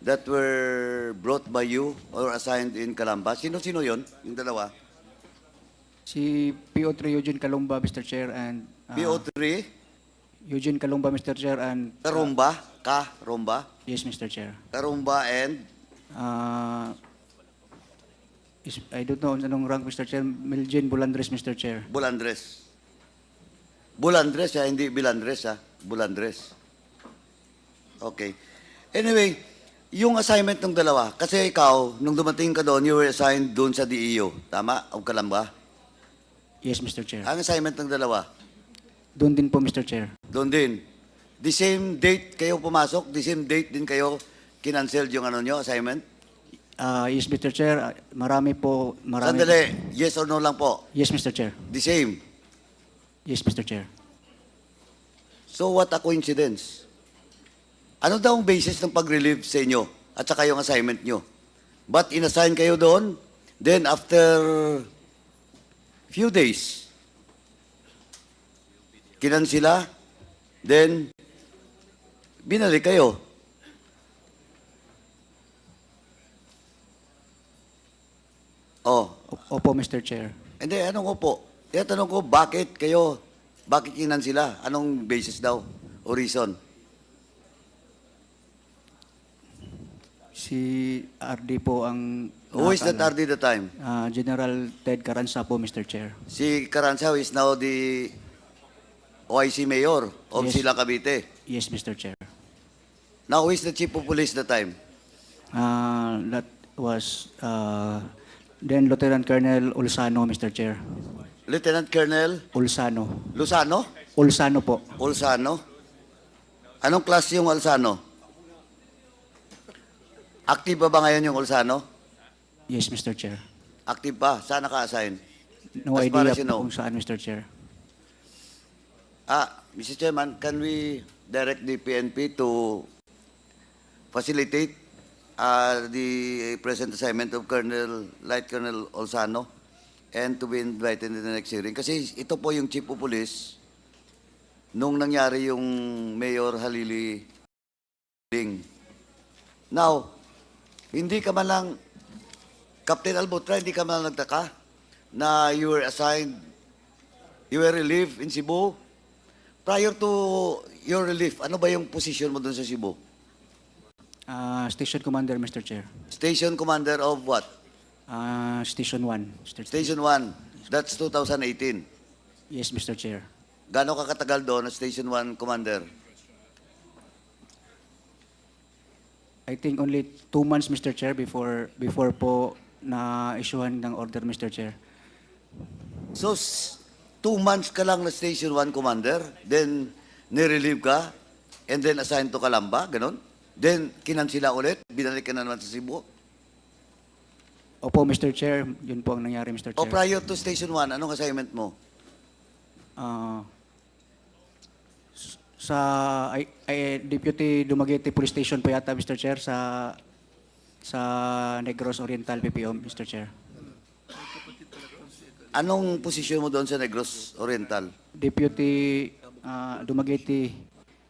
that were brought by you or assigned in Calamba. Sino-sino yon? Yung dalawa? Si PO3 Eugene Calumba, Mr. Chair, and PO3, Eugene Calumba, Mr. Chair, and Karumba, Karumba, yes, Mr. Chair. Karumba, and I don't know anong rank, Mr. Chair. Miljen Bulandres, Mr. Chair. Bulandres. Bulandres, hindi Bilandres, Bulandres. Okay. Anyway, yung assignment ng dalawa, kasi ikaw, nung dumating ka doon, you were assigned doon sa DEO. Tama? O Calamba? Yes, Mr. Chair. Ang assignment ng dalawa? Doon din po, Mr. Chair. Doon din. The same date kayo pumasok? The same date din kayo kinancel yung assignment? Yes, Mr. Chair. Marami. Sandali. Yes or no lang po? Yes, Mr. Chair. The same. Yes, Mr. Chair. So what a coincidence. Ano daw ang basis ng pag-relieve sa inyo at saka yung assignment nyo? But inassign kayo doon, then after few days, kinansila, then binalik kayo. Oh, Opo, Mr. Chair. hindi, anong opo? Tinatanong ko, bakit kinansila? Anong basis daw o reason? Si RD po ang... Who is that RD the time? General Ted Caranza po, Mr. Chair. Si Caranza is now the OIC Mayor of Yes. Silang Cavite. Yes, Mr. Chair. Now, who is the Chief of Police the time? That was then Lieutenant Colonel Ulsano, Mr. Chair. Lieutenant Colonel Ulsano. Luzano? Ulsano po. Ulsano? Anong klase yung Ulsano? Active pa ba ngayon yung Ulsano? Yes, Mr. Chair. Active pa? Saan naka-assign? No As far idea as you po know. kung saan, Mr. Chair. Mr. Chairman, can we direct the PNP to facilitate the present assignment of Light Colonel Ulsano and to be invited in the next hearing? Kasi ito po yung Chief of Police nung nangyari yung Mayor Halili Ding. Now, hindi ka man lang, Captain Albutra, hindi ka man lang nagtaka na you were assigned, you were relieved in Cebu. Prior to your relief, ano ba yung position mo doon sa Cebu? Station Commander, Mr. Chair. Station Commander of what? Station 1, Mr. Chair. Station 1. That's 2018. Yes, Mr. Chair. Gano'n ka katagal doon na Station 1 Commander? I think only 2 months, Mr. Chair, before po na-issuehan ng order, Mr. Chair. So, 2 months ka lang na Station 1 Commander, then nirelieve ka, and then assigned to Calamba, ganon? Then, kinansila ulit, binalik ka na naman sa Cebu? Opo, Mr. Chair. Yun po ang nangyari, Mr. O Chair. prior to Station 1, anong assignment mo? Sa Deputy Dumaguete Police Station po yata, Mr. Chair, sa Negros Oriental PPO, Mr. Chair. Anong posisyon mo doon sa Negros Oriental? Deputy Dumaguete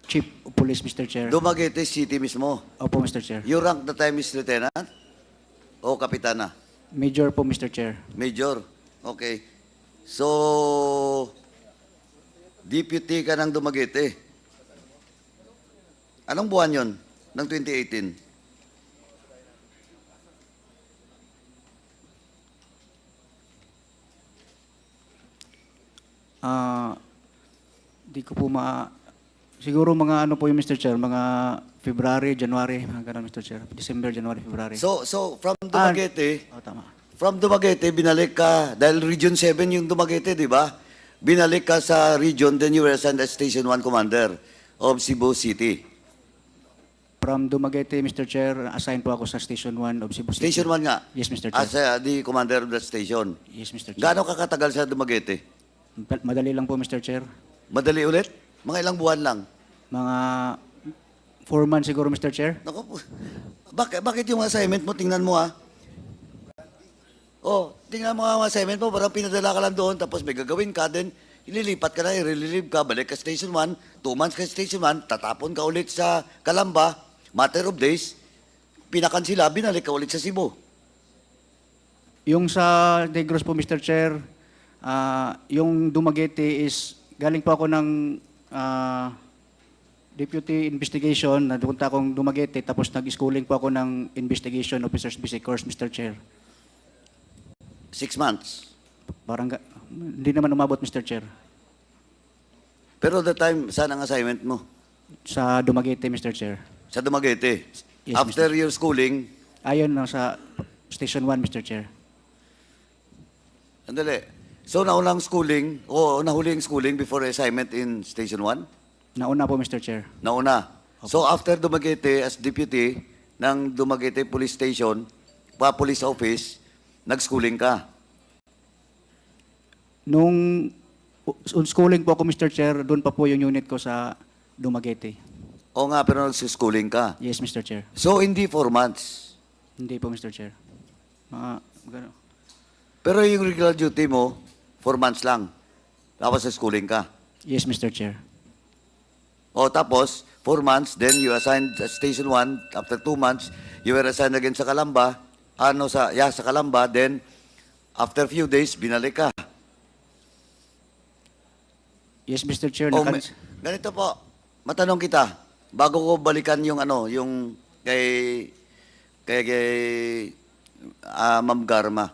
Chief of Police, Mr. Chair. Dumaguete City mismo. Opo, Mr. Chair. Your rank the time is lieutenant o kapitana? Major po, Mr. Chair. Major. Okay. So, deputy ka ng Dumaguete. Anong buwan yon ng 2018? Di ko po siguro mga ano po yung Mr. Chair, mga February, January, mga ganun, Mr. Chair. December, January, February. So from Dumaguete, Tama. binalik ka, dahil Region 7 yung Dumaguete, di ba? binalik ka sa region, then you were assigned as Station 1 Commander of Cebu City. From Dumaguete, Mr. Chair, assigned po ako sa Station 1 of Cebu City. Station 1 nga. Yes, Mr. Chair. As the commander of that station. Yes, Mr. Chair. Gaano ka katagal sa Dumaguete? Madali lang po, Mr. Chair. Madali ulit? Mga ilang buwan lang? Mga 4 months siguro, Mr. Chair. Naku po. Bakit yung assignment mo? Tingnan mo tingnan mo ang assignment mo. Parang pinadala ka lang doon, tapos may gagawin ka, then ililipat ka na, i-relieve ka, balik ka Station 1, 2 months ka Station 1, tatapon ka ulit sa Calamba, matter of days, pinakansila, binalik ka ulit sa Cebu. Yung sa Negros po, Mr. Chair, yung Dumaguete is, galing po ako ng Deputy Investigation, napunta akong Dumaguete, tapos nag-schooling po ako ng Investigation Officers Basic Course, Mr. Chair. 6 months. Parang, hindi naman umabot, Mr. Chair. Pero the time, saan ang assignment mo? Sa Dumaguete, Mr. Chair. Sa Dumaguete. Yes, After your schooling, Ayun, sa Station 1, Mr. Chair. andali. So naunang schooling, o nahuling schooling before assignment in Station 1? Nauna po, Mr. Chair. Nauna. So after Dumaguete, as deputy ng Dumaguete Police Station, Police Office, nag-schooling ka. Nung schooling po ako, Mr. Chair, doon pa po yung unit ko sa Dumaguete. O nga, pero nag-schooling ka. Yes, Mr. Chair. So hindi 4 months. Hindi po, Mr. Chair. Gano. Pero yung regular duty mo, 4 months lang. Tapos schooling ka. Yes, Mr. Chair. O tapos, 4 months, then you assigned sa Station 1. After 2 months, you were assigned again sa Calamba. Sa Calamba. Then, after few days, binalik ka. Yes, Mr. Chair. Ganito po, matanong kita, bago ko balikan yung kay Ma'am Garma.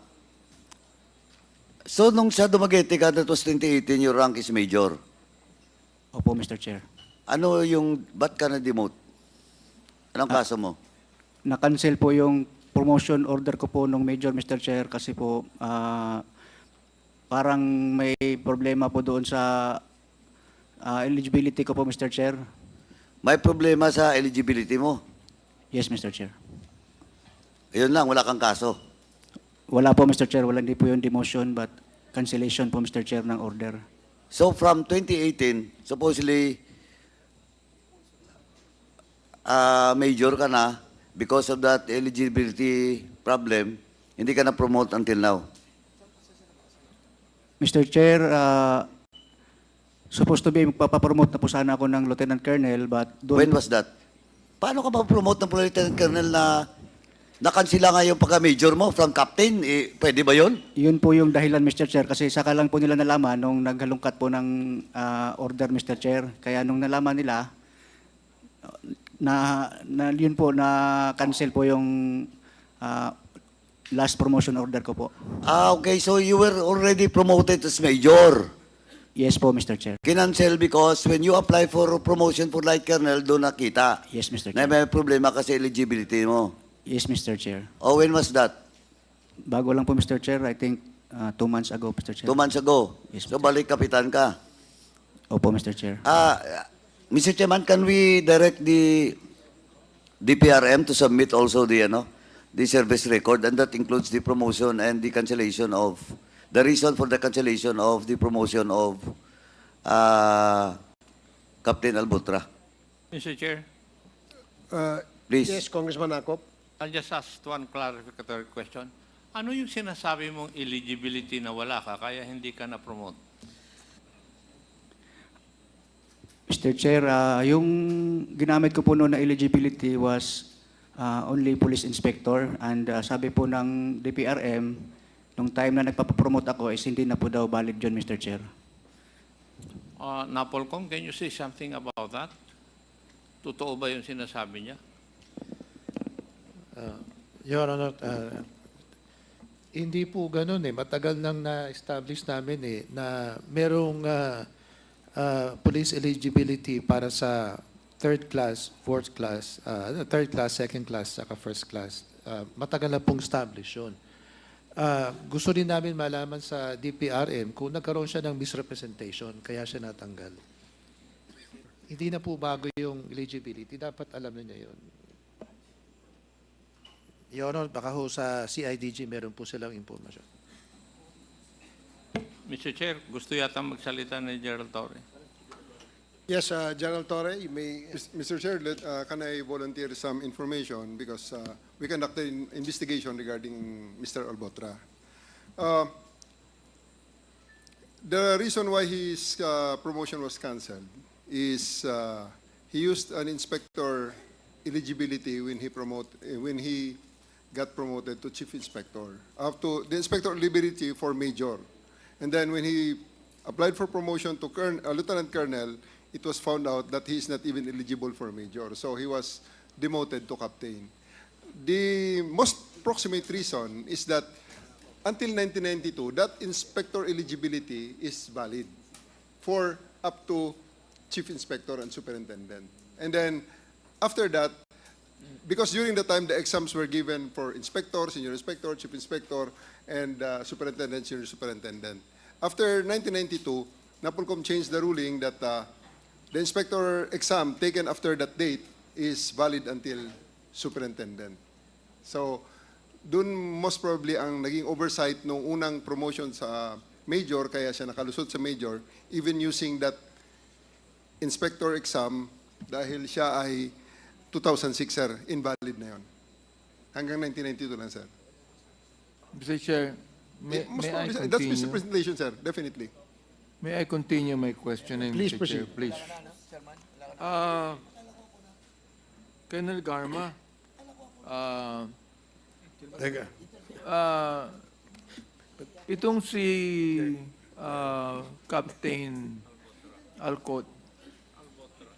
So, nung sa Dumaguete ka, that was 2018, your rank is major. Opo, Mr. Chair. Ba't ka na-demote? Anong kaso mo? Na-cancel po yung promotion order ko po nung major, Mr. Chair, kasi po parang may problema po doon sa eligibility ko po, Mr. Chair. May problema sa eligibility mo. Yes, Mr. Chair. Ayun lang, wala kang kaso. Wala po, Mr. Chair. Wala, hindi po yung demotion, but cancellation po, Mr. Chair, ng order. So, from 2018, supposedly, major ka na, because of that eligibility problem, hindi ka na-promote until now. Mr. Chair, supposed to be magpapapromote na po sana ako ng Lieutenant Colonel, but doon... When was that? Paano ka ma-promote ng Lieutenant Colonel na nakansila nga yung pagka-major mo from captain? Pwede ba yun? Yun po yung dahilan, Mr. Chair, kasi saka lang po nila nalaman nung naghalungkat po ng order, Mr. Chair. Kaya nung nalaman nila, yun po, na-cancel po yung last promotion order ko po. Okay. So you were already promoted as major. Yes po, Mr. Chair. Kinancel because when you apply for promotion for Light Colonel, doon nakita Yes, Mr. na Chair. may problema kasi eligibility mo. Yes, Mr. Chair. Oh, when was that? Bago lang po, Mr. Chair, I think 2 months ago, Mr. Chair. 2 months ago. Yes, So balik kapitan ka. Opo, Mr. Chair. Mr. Chairman, can we direct the DPRM to submit also the service record, and that includes the promotion and the cancellation of the reason for the cancellation of the promotion of Captain Albutra. Mr. Chair, Please. Yes, Congressman Akop. I'll just ask one clarificatory question. Ano yung sinasabi mong eligibility na wala ka, kaya hindi ka na-promote? Mr. Chair, yung ginamit ko po noon na eligibility was only police inspector, and sabi po ng DPRM, nung time na nagpapapromote ako is hindi na po daw valid yun, Mr. Chair. Napolcom, can you say something about that? Totoo ba yung sinasabi niya? Your Honor, hindi po ganun eh. Matagal nang na-establish namin na merong police eligibility para sa third class, fourth class, third class, second class, saka first class. Matagal na pong establish yun. gusto rin namin malaman sa DPRM kung nagkaroon siya ng misrepresentation, kaya siya natanggal. Hindi na po bago yung eligibility. Dapat alam na niya yun. Your Honor, baka ho sa CIDG meron po silang impormasyon. Mr. Chair, gusto yata magsalita ni Gerald Torre. Yes, General Torre, you may... Mr. Chair, can I volunteer some information because we conducted an investigation regarding Mr. Albotra. The reason why his promotion was cancelled is he used an inspector eligibility when he got promoted to chief inspector, up to the inspector eligibility for major. And then when he applied for promotion to lieutenant colonel, it was found out that he is not even eligible for major. So he was demoted to captain. The most proximate reason is that until 1992, that inspector eligibility is valid for up to chief inspector and superintendent. And then after that, because during the time the exams were given for inspector, senior inspector, chief inspector, and superintendent, senior superintendent. After 1992, NAPOLCOM changed the ruling that the inspector exam taken after that date is valid until superintendent. So, dun most probably ang naging oversight nung unang promotion sa major, kaya siya nakalusot sa major, even using that inspector exam dahil siya ay 2006, sir, invalid na yon. Hanggang 1992 lang, sir. Mr. Chair, may I That's Mr. continue? Presentation, sir, definitely. May I continue my questioning, Please Mr. Chair, proceed. please? Colonel Garma, Teka. itong si Captain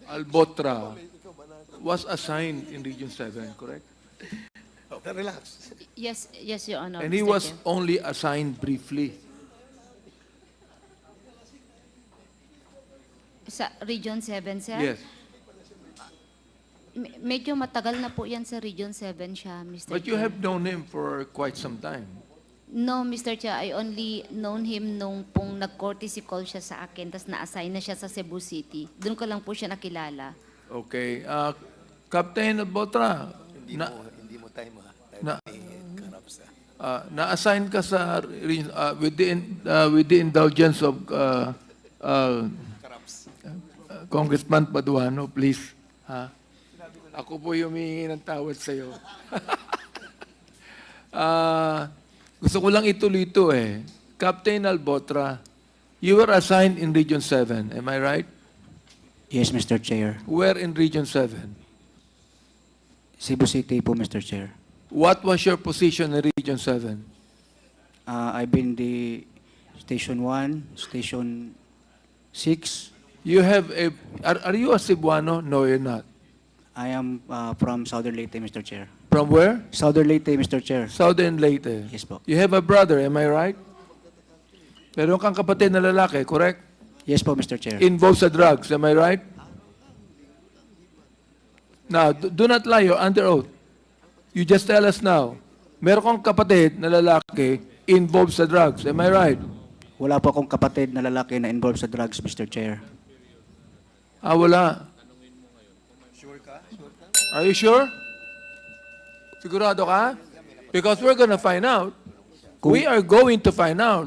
Albotra was assigned in Region 7, correct? Yes, yes, Your Honor. And he Mr. was Chair. only assigned briefly. Sa Region 7, sir? Yes. Medyo matagal na po yan sa Region 7 siya, Mr. But you Chair. have known him for quite some time. No, Mr. Chair, I only known him nung pong nag-courtesy call siya sa akin, tapos na-assign na siya sa Cebu City. Doon ko lang po siya nakilala. Okay. Captain Albotra, na-assign ka sa with the indulgence of Congressman Paduano, please. Ha? Ako po yung humihingi ng tawad sa iyo. Gusto ko lang ituloy ito eh. Captain Albotra, you were assigned in Region 7, am I right? Yes, Mr. Chair. Where in Region 7? Cebu City po, Mr. Chair. What was your position in Region 7? I've been the Station 1, Station 6. You have are you a Cebuano? No, you're not. I am from Southern Leyte, Mr. Chair. From where? Southern Leyte, Mr. Chair. Southern Leyte. Yes po. You have a brother, am I right? Meron kang kapatid na lalaki, correct? Yes po, Mr. Chair. Involved sa drugs, am I right? Now, do not lie, you're under oath. You just tell us now. Meron kang kapatid na lalaki involved sa drugs, am I right? Wala po akong kapatid na lalaki na involved sa drugs, Mr. Chair. Wala. Are you sure? Sigurado ka? Because we're gonna find out. We are going to find out.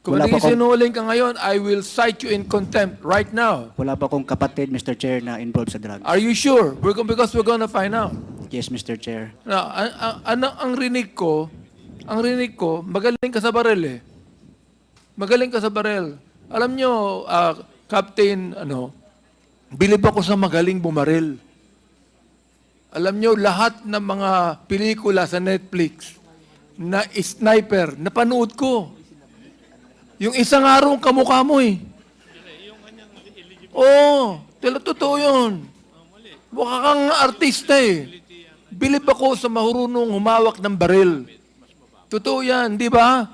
Kung Wala pa akong- sinungaling ka ngayon, I will cite you in contempt right now. Wala pa akong kapatid, Mr. Chair, na involved sa drugs. Are you sure? Because we're gonna find out. Yes, Mr. Chair. Now, ang rinig ko, magaling ka sa baril eh. Magaling ka sa baril. Alam nyo, Captain, bilib ako sa magaling bumaril. Alam nyo, lahat ng mga pelikula sa Netflix na sniper, napanood ko. Yung isang araw kamukha mo eh. Oo, totoo yun. Mukha kang artista eh. Bilib ako sa marunong humawak ng baril. Totoo yan, di ba?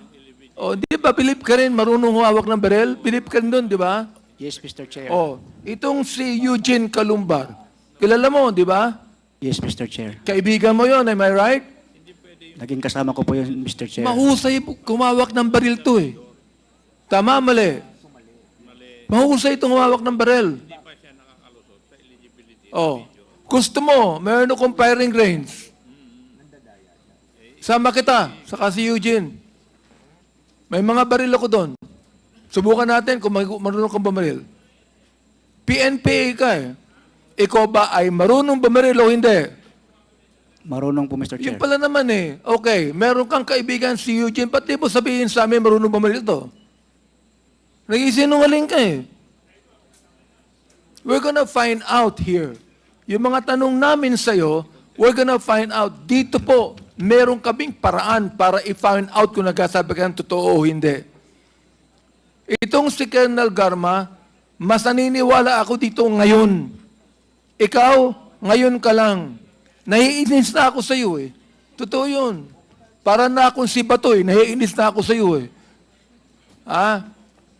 O, di ba bilib ka rin marunong humawak ng baril? Bilib ka rin doon, di ba? Yes, Mr. Chair. O, itong si Eugene Calumbar. Kilala mo, di ba? Yes, Mr. Chair. Kaibigan mo yon, am I right? Naging kasama ko po yun, Mr. Chair. Mahusay kumawak ng baril to eh. Tama, mali. Mahusay itong humawak ng baril. Oh. Gusto mo, meron akong firing range. Sama kita, saka si Eugene. May mga baril ako doon. Subukan natin kung marunong kang bumaril. PNPA ka eh. Ikaw ba ay marunong bumaril o hindi? Marunong po, Mr. Chair. Yun pala naman eh. Okay, meron kang kaibigan si Eugene, pati mo sabihin sa amin marunong bumaril to. Nag-isinungaling ka eh. We're gonna find out here. Yung mga tanong namin sa'yo, we're gonna find out. Dito po, meron kaming paraan para i-find out kung nagsasabi ka ng totoo o hindi. Itong si Colonel Garma, mas naniniwala ako dito ngayon. Ikaw, ngayon ka lang. Naiinis na ako sa iyo eh. Totoo yun. Para na akong si Batoy, naiinis na ako sa iyo eh. Ah?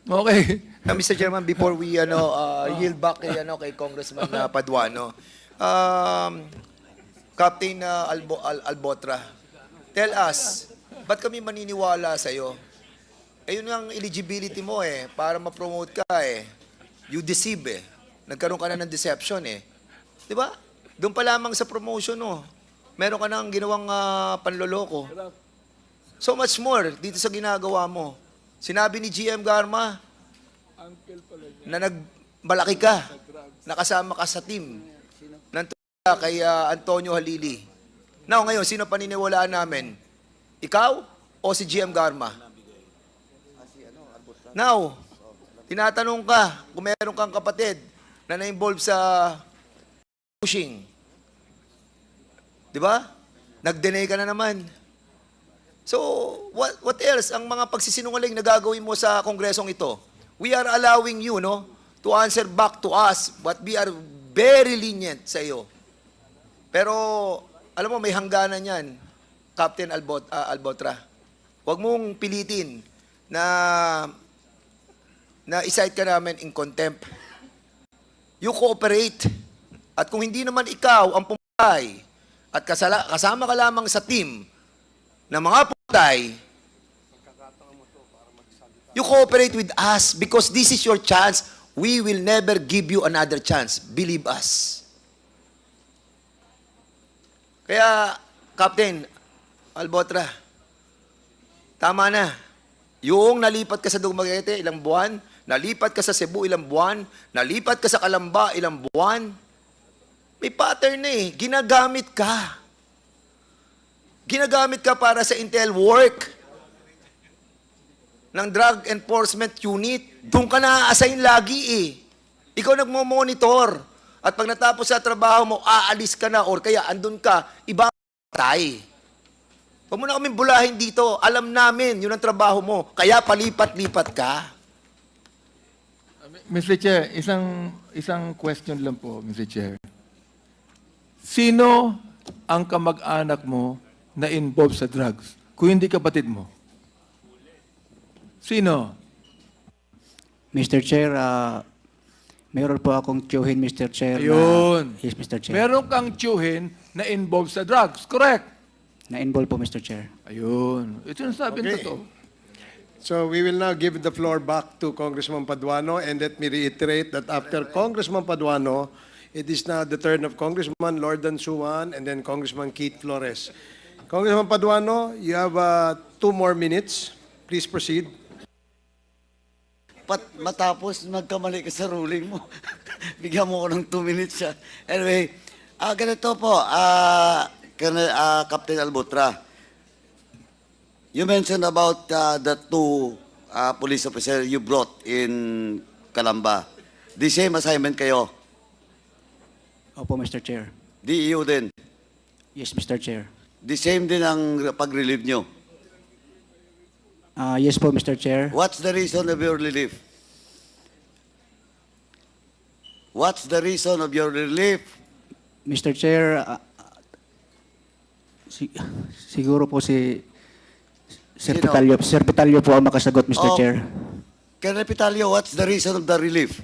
Okay. Mr. Chairman, before we yield back kay Congressman Paduano, Captain Albotra, tell us, ba't kami maniniwala sa iyo? Eh, yun ang eligibility mo eh, para ma-promote ka eh. You deceive eh. Nagkaroon ka na ng deception eh. Di ba? Doon pa lamang sa promotion, no? Meron ka nang ginawang panloloko. So much more dito sa ginagawa mo. Sinabi ni GM Garma na nagmalaki ka, nakasama ka sa team ng kay Antonio Halili. Now, ngayon, sino paniniwalaan namin? Ikaw o si GM Garma? Now, tinatanong ka kung meron kang kapatid na na-involve sa pushing. Di ba? Nag-deny ka na naman. So, what else ang mga pagsisinungaling na gagawin mo sa kongresong ito? We are allowing you, no, to answer back to us, but we are very lenient sa iyo. Pero, alam mo, may hangganan yan, Captain Albotra. Huwag mong pilitin na i-cite ka namin in contempt. You cooperate. At kung hindi naman ikaw ang pumatay at kasama ka lamang sa team ng mga pumatay, you cooperate with us because this is your chance. We will never give you another chance. Believe us. Kaya, Captain Albotra, tama na. Yung nalipat ka sa Dumaguete, ilang buwan. Nalipat ka sa Cebu, ilang buwan. Nalipat ka sa Calamba, ilang buwan. May pattern na eh. Ginagamit ka. Ginagamit ka para sa intel work ng Drug Enforcement Unit. Doon ka na-assign lagi eh. Ikaw nagmo-monitor. At pag natapos sa trabaho mo, aalis ka na or kaya andun ka, iba patay. Huwag mo na kaming bulahin dito. Alam namin, yun ang trabaho mo. Kaya palipat-lipat ka. Mr. Chair, isang question lang po, Mr. Chair. Sino ang kamag-anak mo na involved sa drugs? Kung hindi kapatid mo? Sino? Mr. Chair, meron po akong tiyuhin, Mr. Chair. Ayun. Yes, Mr. Chair. Meron kang tiyuhin na involved sa drugs. Correct? Na-involve po, Mr. Chair. Ayun. Ito yung sabi Okay. totoo. So we will now give the floor back to Congressman Paduano, and let me reiterate that after Congressman Paduano, it is now the turn of Congressman Lordan Suwan and then Congressman Keith Flores. Congressman Paduano, you have 2 more minutes. Please proceed. Matapos nagkamali ka sa ruling mo. Bigyan mo ko ng 2 minutes siya. Anyway, ganito po, Captain Albotra. You mentioned about the 2 police officers you brought in Calamba. The same assignment kayo? Opo, Mr. Chair. DEO din? Yes, Mr. Chair. The same din ang pag-relieve nyo? Yes po, Mr. Chair. What's the reason of your relief? What's the reason of your relief? Mr. Chair, siguro po si Sir Sino? Vitalio. Sir Vitalio po ang makasagot, Mr. Oh. Chair. Colonel Pitalio, what's the reason of the relief?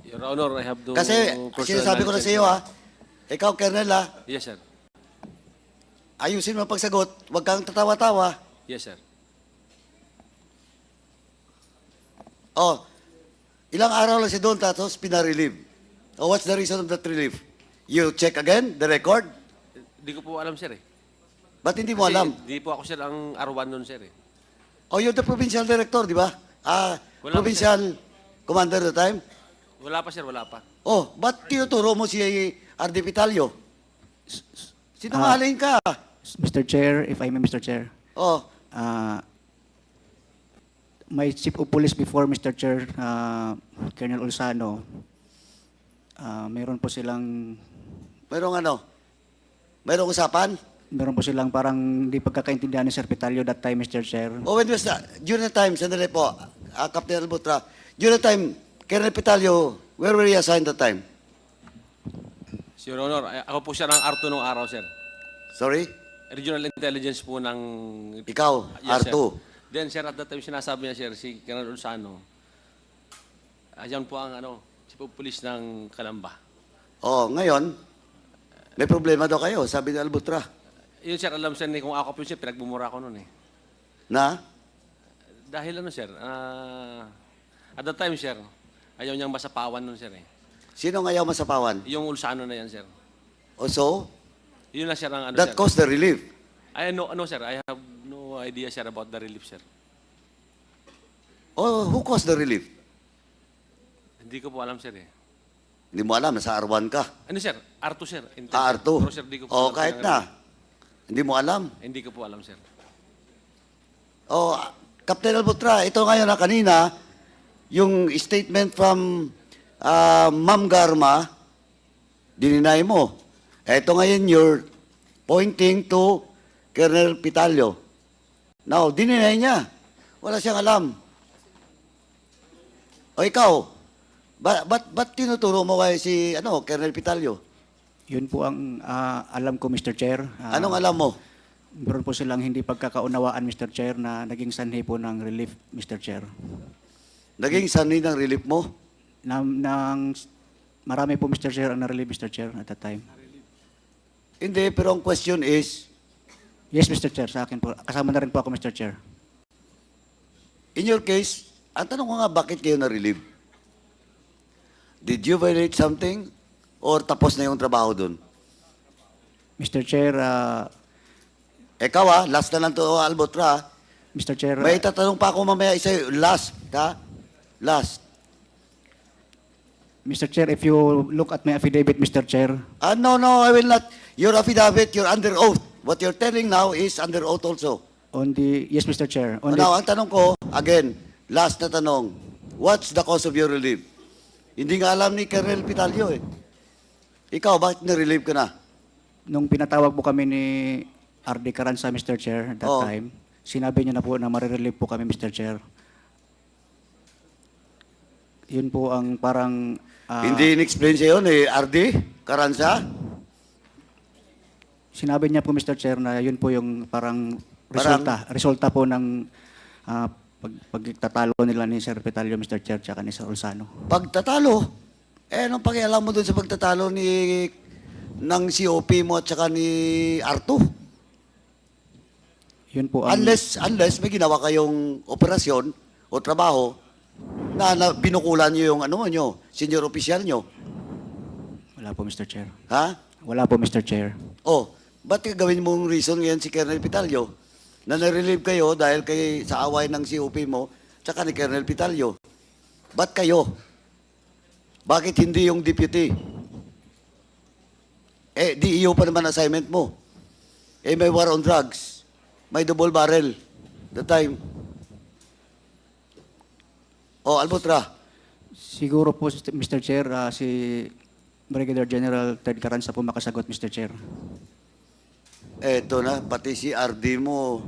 Your Honor, I have to... Kasi sinasabi ko na sa iyo, ha? Ikaw, Colonel, ha? Yes, sir. ayusin mo ang pagsagot. Huwag kang tatawa-tawa. Yes, sir. Oh, ilang araw lang si doon tapos pinarelieve. Oh, what's the reason of that relief? You check again the record? Di ko po alam, sir eh. Ba't hindi mo alam? Di po ako, sir, ang R1 nun, sir eh. Oh, you're the provincial director, di ba? Wala pa, Provincial commander at the time? Wala pa, sir, wala pa. Oh, ba't tinuturo mo si RD Pitalio? Sinungaling ka. Mr. Chair, if I may, Mr. Chair. Oh, My chief of police before, Mr. Chair, Colonel Ulsano, meron po silang mayroong usapan? meron po silang parang hindi pagkakaintindihan ni Sir Pitalio that time, Mr. Chair. Oh, when was that? During the time, sandali po, Captain Albutra, during the time, Colonel Pitalio, where were you assigned that time? Your Honor, ako po siya ng R2 nung araw, sir. Sorry? Regional Intelligence po ng... Ikaw, Yes, R2. sir. Then, sir, at that time, sinasabi niya, sir, si Colonel Ulsano, ayan po ang, chief of police ng Calamba. Oh, ngayon, may problema daw kayo, sabi ni Albutra. Yun, sir, alam, sir, kung ako po, sir, pinagbumura ko nun eh. Na? Dahil sir, at that time, sir, ayaw niyang masapawan nun, sir eh. Sino ngayaw masapawan? Yung Ulsano na yan, sir. O so, Yun na, sir, ang that sir. caused the relief. No, sir, I have no idea, sir, about the relief, sir. Oh, who caused the relief? Hindi ko po alam, sir eh. Hindi mo alam, nasa R1 ka. Ano, sir? R2, sir. R2. Pero, sir, di ko po Oh, alam, kahit sir, na. Hindi mo alam. Hindi ko po alam, sir. Oh, Captain Albutra, ito ngayon na kanina, yung statement from Ma'am Garma, dininay mo. Ito ngayon, you're pointing to Colonel Pitalio. Now, dininay niya. Wala siyang alam. O ikaw, ba't tinuturo mo kay si Colonel Pitalio? Yun po ang alam ko, Mr. Chair. Anong alam mo? Meron po silang hindi pagkakaunawaan, Mr. Chair, na naging sanhi po ng relief, Mr. Chair. Naging sanhi ng relief mo? Marami po, Mr. Chair, ang na-relieve, Mr. Chair, at that time. Hindi, pero ang question is, Yes, Mr. Chair, sa akin po. Kasama na rin po ako, Mr. Chair. in your case, ang tanong ko nga, bakit kayo na-relieve? Did you violate something? Or tapos na yung trabaho dun? Mr. Chair, Ikaw last na lang to, Albutra. Mr. Chair, May tatanong pa ako mamaya isa, last, ha? Last. Mr. Chair, if you look at my affidavit, Mr. Chair, No, I will not. Your affidavit, you're under oath. What you're telling now is under oath also. yes, Mr. Chair, Now, ang tanong ko, again, last na tanong, what's the cause of your relief? Hindi nga alam ni Colonel Pitalio eh. Ikaw, bakit na-relieve ka na? nung pinatawag po kami ni RD Caranza, Mr. Chair, that Oh. time, sinabi niya na po na marirelieve po kami, Mr. Chair. Yun po ang parang... Hindi in-explain sa'yo ni RD Caranza? Sinabi niya po, Mr. Chair, na yun po yung parang resulta po ng pagtatalo nila ni Sir Pitalio, Mr. Chair, tsaka ni Sir Ulsano. Pagtatalo? Anong pakialam mo dun sa pagtatalo ng COP mo at saka ni Arto? Yun po ang... Unless may ginawa kayong operasyon o trabaho na binukulan nyo yung senior official nyo. Wala po, Mr. Chair. Ha? Wala po, Mr. Chair. Oh, ba't gawin mong reason ngayon si Colonel Pitalio na na-relieve kayo dahil sa away ng COP mo tsaka ni Colonel Pitalio? Ba't kayo? Bakit hindi yung deputy? DEO pa naman assignment mo. May war on drugs. May double barrel. The time. Oh, Albutra. Siguro po, Mr. Chair, si Brigadier General Ted Caranza po makasagot, Mr. Chair. Eto na, pati si RD mo.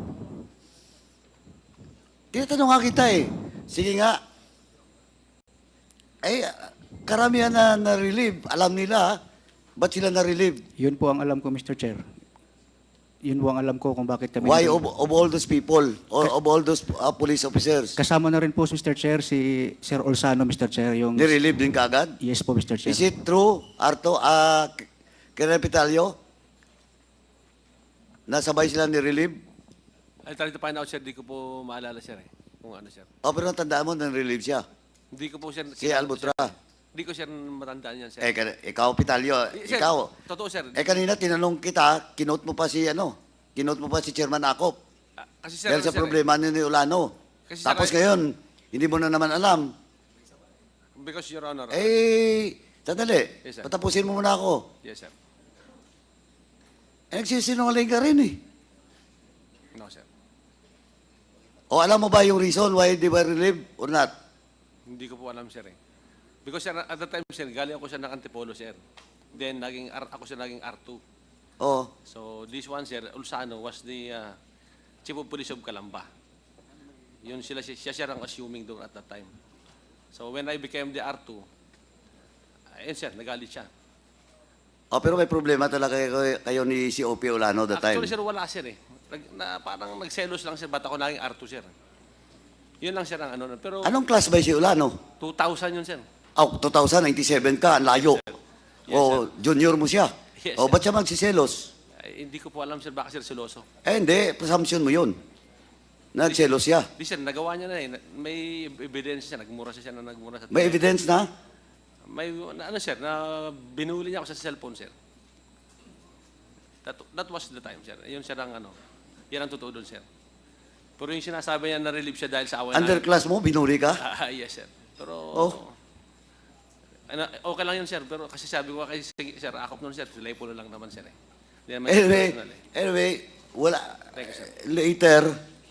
Tinatanong nga kita eh. Sige nga. Karamihan na na-relieve. Alam nila, ba't sila na-relieve? Yun po ang alam ko, Mr. Chair. Yun po ang alam ko kung bakit kami... Why of all those people or of all those police officers? Kasama na rin po, Mr. Chair, si Sir Ulsano, Mr. Chair, yung... Ni-relieve din kaagad? Yes po, Mr. Chair. Is it true, Arto, Colonel Pitalio, Nasabay sila ni Relieve? I'll try to find out, sir. Di ko po maalala, sir. Kung ano, sir. O, pero natandaan mo na Relieve siya. Hindi ko po, sir. Si Albutra. Hindi ko, sir, matandaan yan, sir. Ikaw, Pitalio, Sir, ikaw. Totoo, sir. Kanina tinanong kita, kinote mo pa si Chairman Acop. Kasi, sir, Dahil sa sir, problema ni Ulano. Kasi, sir, Tapos ngayon, hindi mo na naman alam. Because, Your Honor. Sandali. Yes, sir. Patapusin mo muna ako. Yes, sir. Nagsisinungaling ka rin eh. No, sir. O alam mo ba yung reason why they were relieved or not? Hindi ko po alam, sir, eh. Because, sir, at the time, sir, galing ako siya ng Antipolo, sir. Then, ako siya naging R2. Oh, So, this one, sir, Ulsano, was the Chief of Police of Calamba. Yun siya ang assuming doon at that time. So, when I became the R2, ayun, sir, nagalit siya. pero may problema talaga kayo ni COP Ulano that time. Actually, sir, wala, sir, eh. Parang nagselos lang, sir, ba't ako naging R2, sir. Yun lang, sir, ang ano. Pero, Anong class ba si Ulano? 2000 yun, sir. 2097 ka, ang layo. Yes, Junior mo siya. Yes, Ba't siya magsiselos? Hindi ko po alam, sir, baka, sir, seloso. Hindi, presumption mo yun. Nagselos siya. Di, sir, nagawa niya na, eh. May evidence siya, nagmura siya na nagmura sa... May evidence na? May, sir, na binuli niya ako sa cellphone, sir. That was the time, sir. Yun, sir, ang ano. Yan ang totoo doon, sir. Pero yung sinasabi niya na relieve siya dahil sa away Underclass mo, binuri ka? Yes, sir. Pero, okay lang yun, sir. Pero kasi sabi ko kay sir, akop nun, sir. Telepono lang naman, sir. Hindi naman personal, eh. Anyway, wala. Thank you, sir. Later,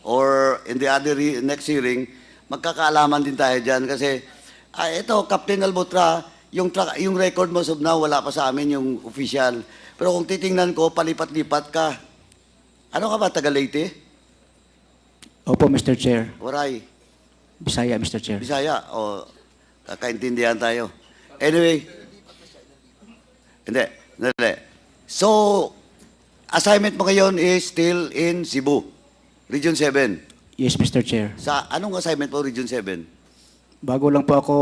or in the other next hearing, magkakaalaman din tayo dyan kasi ito, Captain Albutra, yung record mo of now, wala pa sa amin yung official. Pero kung titingnan ko, palipat-lipat ka. Ano ka ba, taga Leyte? Opo, Mr. Chair. Waray? Bisaya, Mr. Chair. Bisaya? O, kakaintindihan tayo. Anyway, hindi. So, assignment mo ngayon is still in Cebu, Region 7. Yes, Mr. Chair. Sa anong assignment mo, Region 7? Bago lang po ako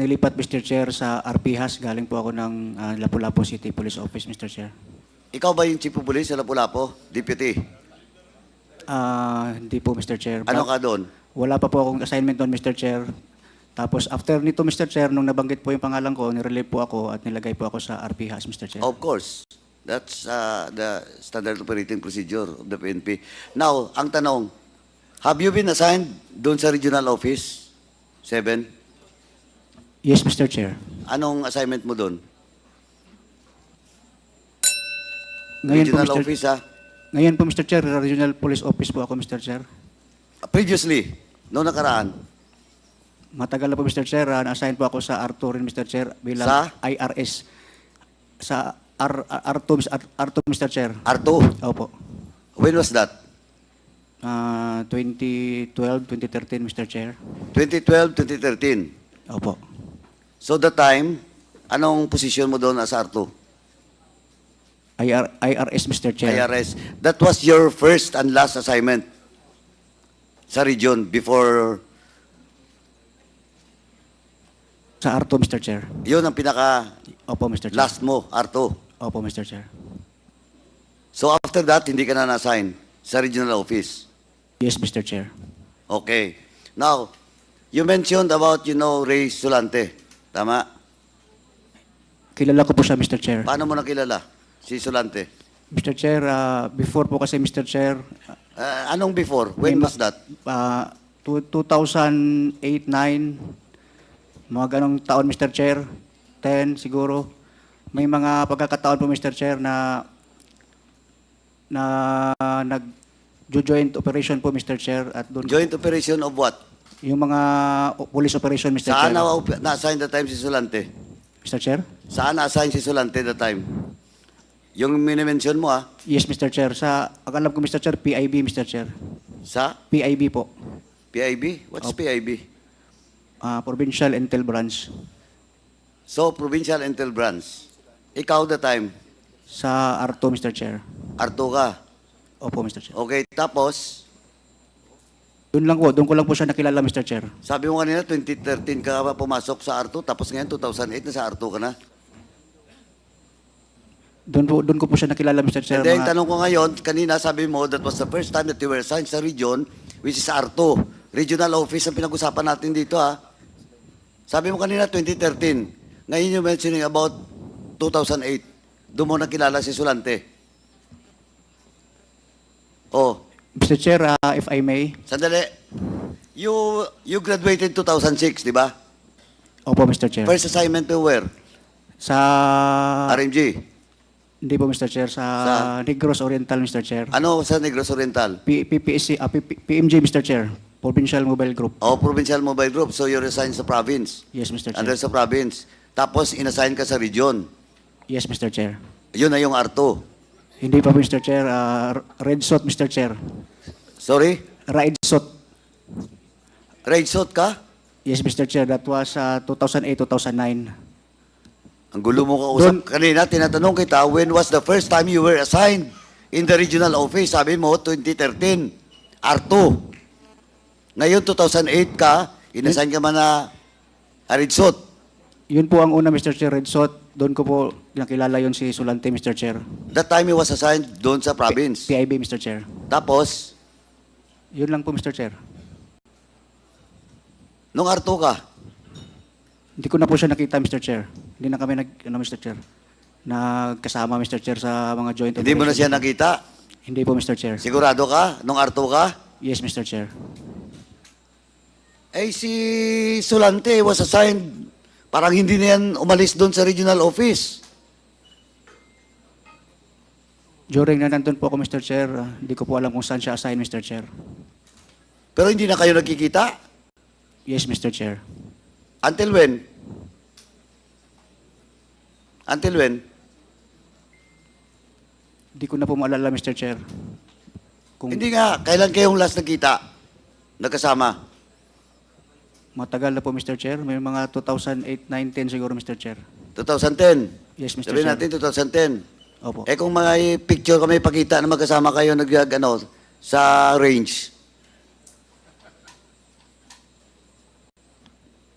nilipat, Mr. Chair, sa RPHAS. Galing po ako ng Lapu-Lapu City Police Office, Mr. Chair. Ikaw ba yung Chief of Police sa Lapu-Lapu? Deputy? Hindi po, Mr. Chair. Ano ka doon? Wala pa po akong assignment doon, Mr. Chair. Tapos after nito, Mr. Chair, nung nabanggit po yung pangalan ko, nirelieve po ako at nilagay po ako sa RPHAS, Mr. Chair. Of course. That's the standard operating procedure of the PNP. Now, ang tanong, have you been assigned doon sa regional office? 7? Yes, Mr. Chair. Anong assignment mo doon? Ngayon po, Regional Mr. office, ha? Ngayon po, Mr. Chair, Regional Police Office po ako, Mr. Chair. Previously, noong nakaraan, Matagal na po, Mr. Chair. Na-assign po ako sa R2 rin, Mr. Chair, bilang Sa? IRS. Sa R2, Mr. Chair. R2. Opo. When was that? 2012, 2013, Mr. Chair. 2012, 2013. Opo. So that time, anong position mo doon as R2? IRS, Mr. Chair. IRS. That was your first and last assignment sa region before... Sa R2, Mr. Chair. Yun ang pinaka Opo, Mr. Chair. last mo, R2. Opo, Mr. Chair. So after that, hindi ka na na-assign sa regional office. Yes, Mr. Chair. Okay. Now, you mentioned about, Ray Sulante. Tama? Kilala ko po siya, Mr. Chair. Paano mo nakilala si Sulante? Mr. Chair, before po kasi, Mr. Chair, Anong before? When was that? 2008-9, mga ganong taon, Mr. Chair, 10 siguro. May mga pagkakataon po, Mr. Chair, na nag-joint operation po, Mr. Chair. At doon, Joint operation of what? yung mga police operation, Mr. Saan Chair. na-assign that time si Sulante? Mr. Chair? Saan na-assign si Sulante that time? Yung minimension mo, ha? Yes, Mr. Chair. Ang alam ko, Mr. Chair, PIB, Mr. Chair. Sa PIB po. PIB? What's PIB? Provincial Intel Branch. So, Provincial Intel Branch. Ikaw the time, Sa R2, Mr. Chair. R2 ka. Opo, Mr. Chair. Okay, tapos, Doon ko lang po siya nakilala, Mr. Chair. sabi mo kanina, 2013 ka pa pumasok sa R2, tapos ngayon, 2008 na sa R2 ka na. Doon ko po siya nakilala, Mr. Chair. And then, mga- tanong ko ngayon, kanina sabi mo, that was the first time that you were assigned sa region, which is R2. Regional office ang pinag-usapan natin dito, ha? Sabi mo kanina, 2013. Ngayon you're mentioning about 2008. Doon mo nakilala si Sulante. Oh, Mr. Chair, if I may. sandali. You graduated 2006, di ba? Opo, Mr. Chair. First assignment to where? Sa... RMG. Hindi po, Mr. Chair. Sa Negros Oriental, Mr. Chair. Ano sa Negros Oriental? PMG, Mr. Chair. Provincial Mobile Group. Oh, Provincial Mobile Group. So you're assigned sa province. Yes, Mr. Chair. Under sa province. Tapos inassign ka sa region. Yes, Mr. Chair. Yun na yung R2. Hindi pa, Mr. Chair. Red Sot, Mr. Chair. Sorry? Red Sot. Red Sot ka? Yes, Mr. Chair. That was 2008-2009. Ang gulo mo kausap. Kanina, tinatanong kita, when was the first time you were assigned in the regional office? Sabi mo, 2013. R2. Ngayon, 2008 ka, inassign ka man na Red Sot. Yun po ang una, Mr. Chair. Red Sot. Doon ko po nakilala yun si Sulante, Mr. Chair. That time he was assigned doon sa province. PIB, Mr. Chair. Tapos, Yun lang po, Mr. Chair. nung R2 ka, Hindi ko na po siya nakita, Mr. Chair. Hindi na kami Mr. Chair, nagkasama, Mr. Chair, sa mga joint hindi mo na siya operations. nakita. Hindi po, Mr. Chair. Sigurado ka? Nung R2 ka? Yes, Mr. Chair. Eh, si Sulante was assigned, parang hindi na yan umalis doon sa regional office. During na nandun po ako, Mr. Chair, hindi ko po alam kung saan siya assign, Mr. Chair. Pero hindi na kayo nagkikita? Yes, Mr. Chair. Until when? Until when? Hindi ko na po maalala, Mr. Chair. Kung Hindi nga. Kailan kayong last nagkita? Nagkasama? matagal na po, Mr. Chair. May mga 2008, 9, 10 siguro, Mr. Chair. 2010? Yes, Mr. Sabihin Chair. natin 2010. Opo. Eh kung may picture kami pakita na magkasama kayo sa range.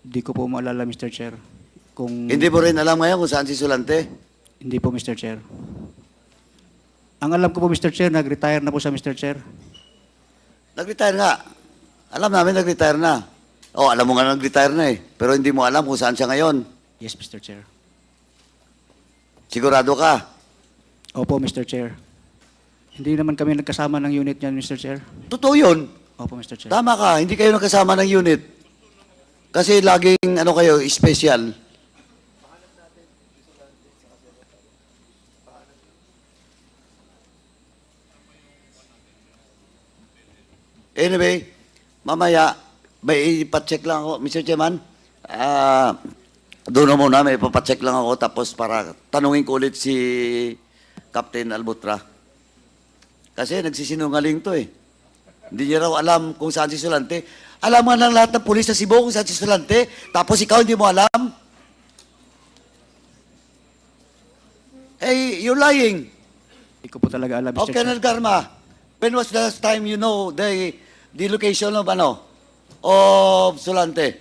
Hindi ko po maalala, Mr. Chair. Kung Hindi mo rin alam ngayon kung saan si Sulante? Hindi po, Mr. Chair. Ang alam ko po, Mr. Chair, nag-retire na po siya, Mr. Chair. Nag-retire nga. Alam namin nag-retire na. Oh, alam mo nga nag-retire na eh. Pero hindi mo alam kung saan siya ngayon. Yes, Mr. Chair. Sigurado ka? Opo, Mr. Chair. Hindi naman kami nagkasama ng unit niyan, Mr. Chair. Totoo yun. Opo, Mr. Chair. Tama ka, hindi kayo nagkasama ng unit. Kasi laging, kayo, special. Anyway, mamaya, may ipacheck lang ako. Mr. Chairman, doon na muna, may ipapacheck lang ako tapos para tanungin ko ulit si Captain Albutra. Kasi nagsisinungaling to eh. Hindi niya raw alam kung saan si Sulante. Alam nga ng lahat ng pulis sa Cebu kung saan si Sulante, tapos ikaw hindi mo alam? Eh, you're lying. Hindi ko po talaga alam, Mr. Oh, Chair. Colonel Garma, when was the last time you know the location of of Sulante?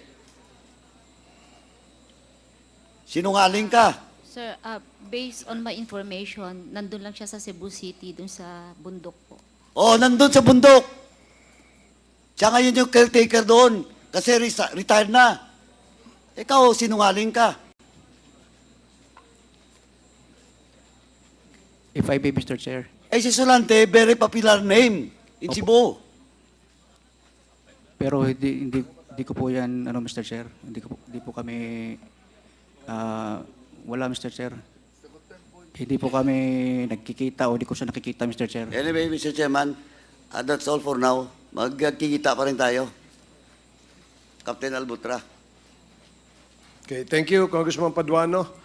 Sinungaling ka. Sir, based on my information, nandun lang siya sa Cebu City, dun sa bundok po. Oh, nandun sa bundok. Siya ngayon yung caretaker doon kasi retired na. Ikaw, sinungaling ka. If I may, Mr. Chair. Eh, si Sulante, very popular name in Cebu. Pero hindi ko po yan, Mr. Chair. Hindi po kami, wala, Mr. Chair. Hindi po kami nagkikita o hindi ko siya nakikita, Mr. Chair. Anyway, Mr. Chairman, that's all for now. Magkikita pa rin tayo. Captain Albutra. Okay, thank you, Congressman Paduano.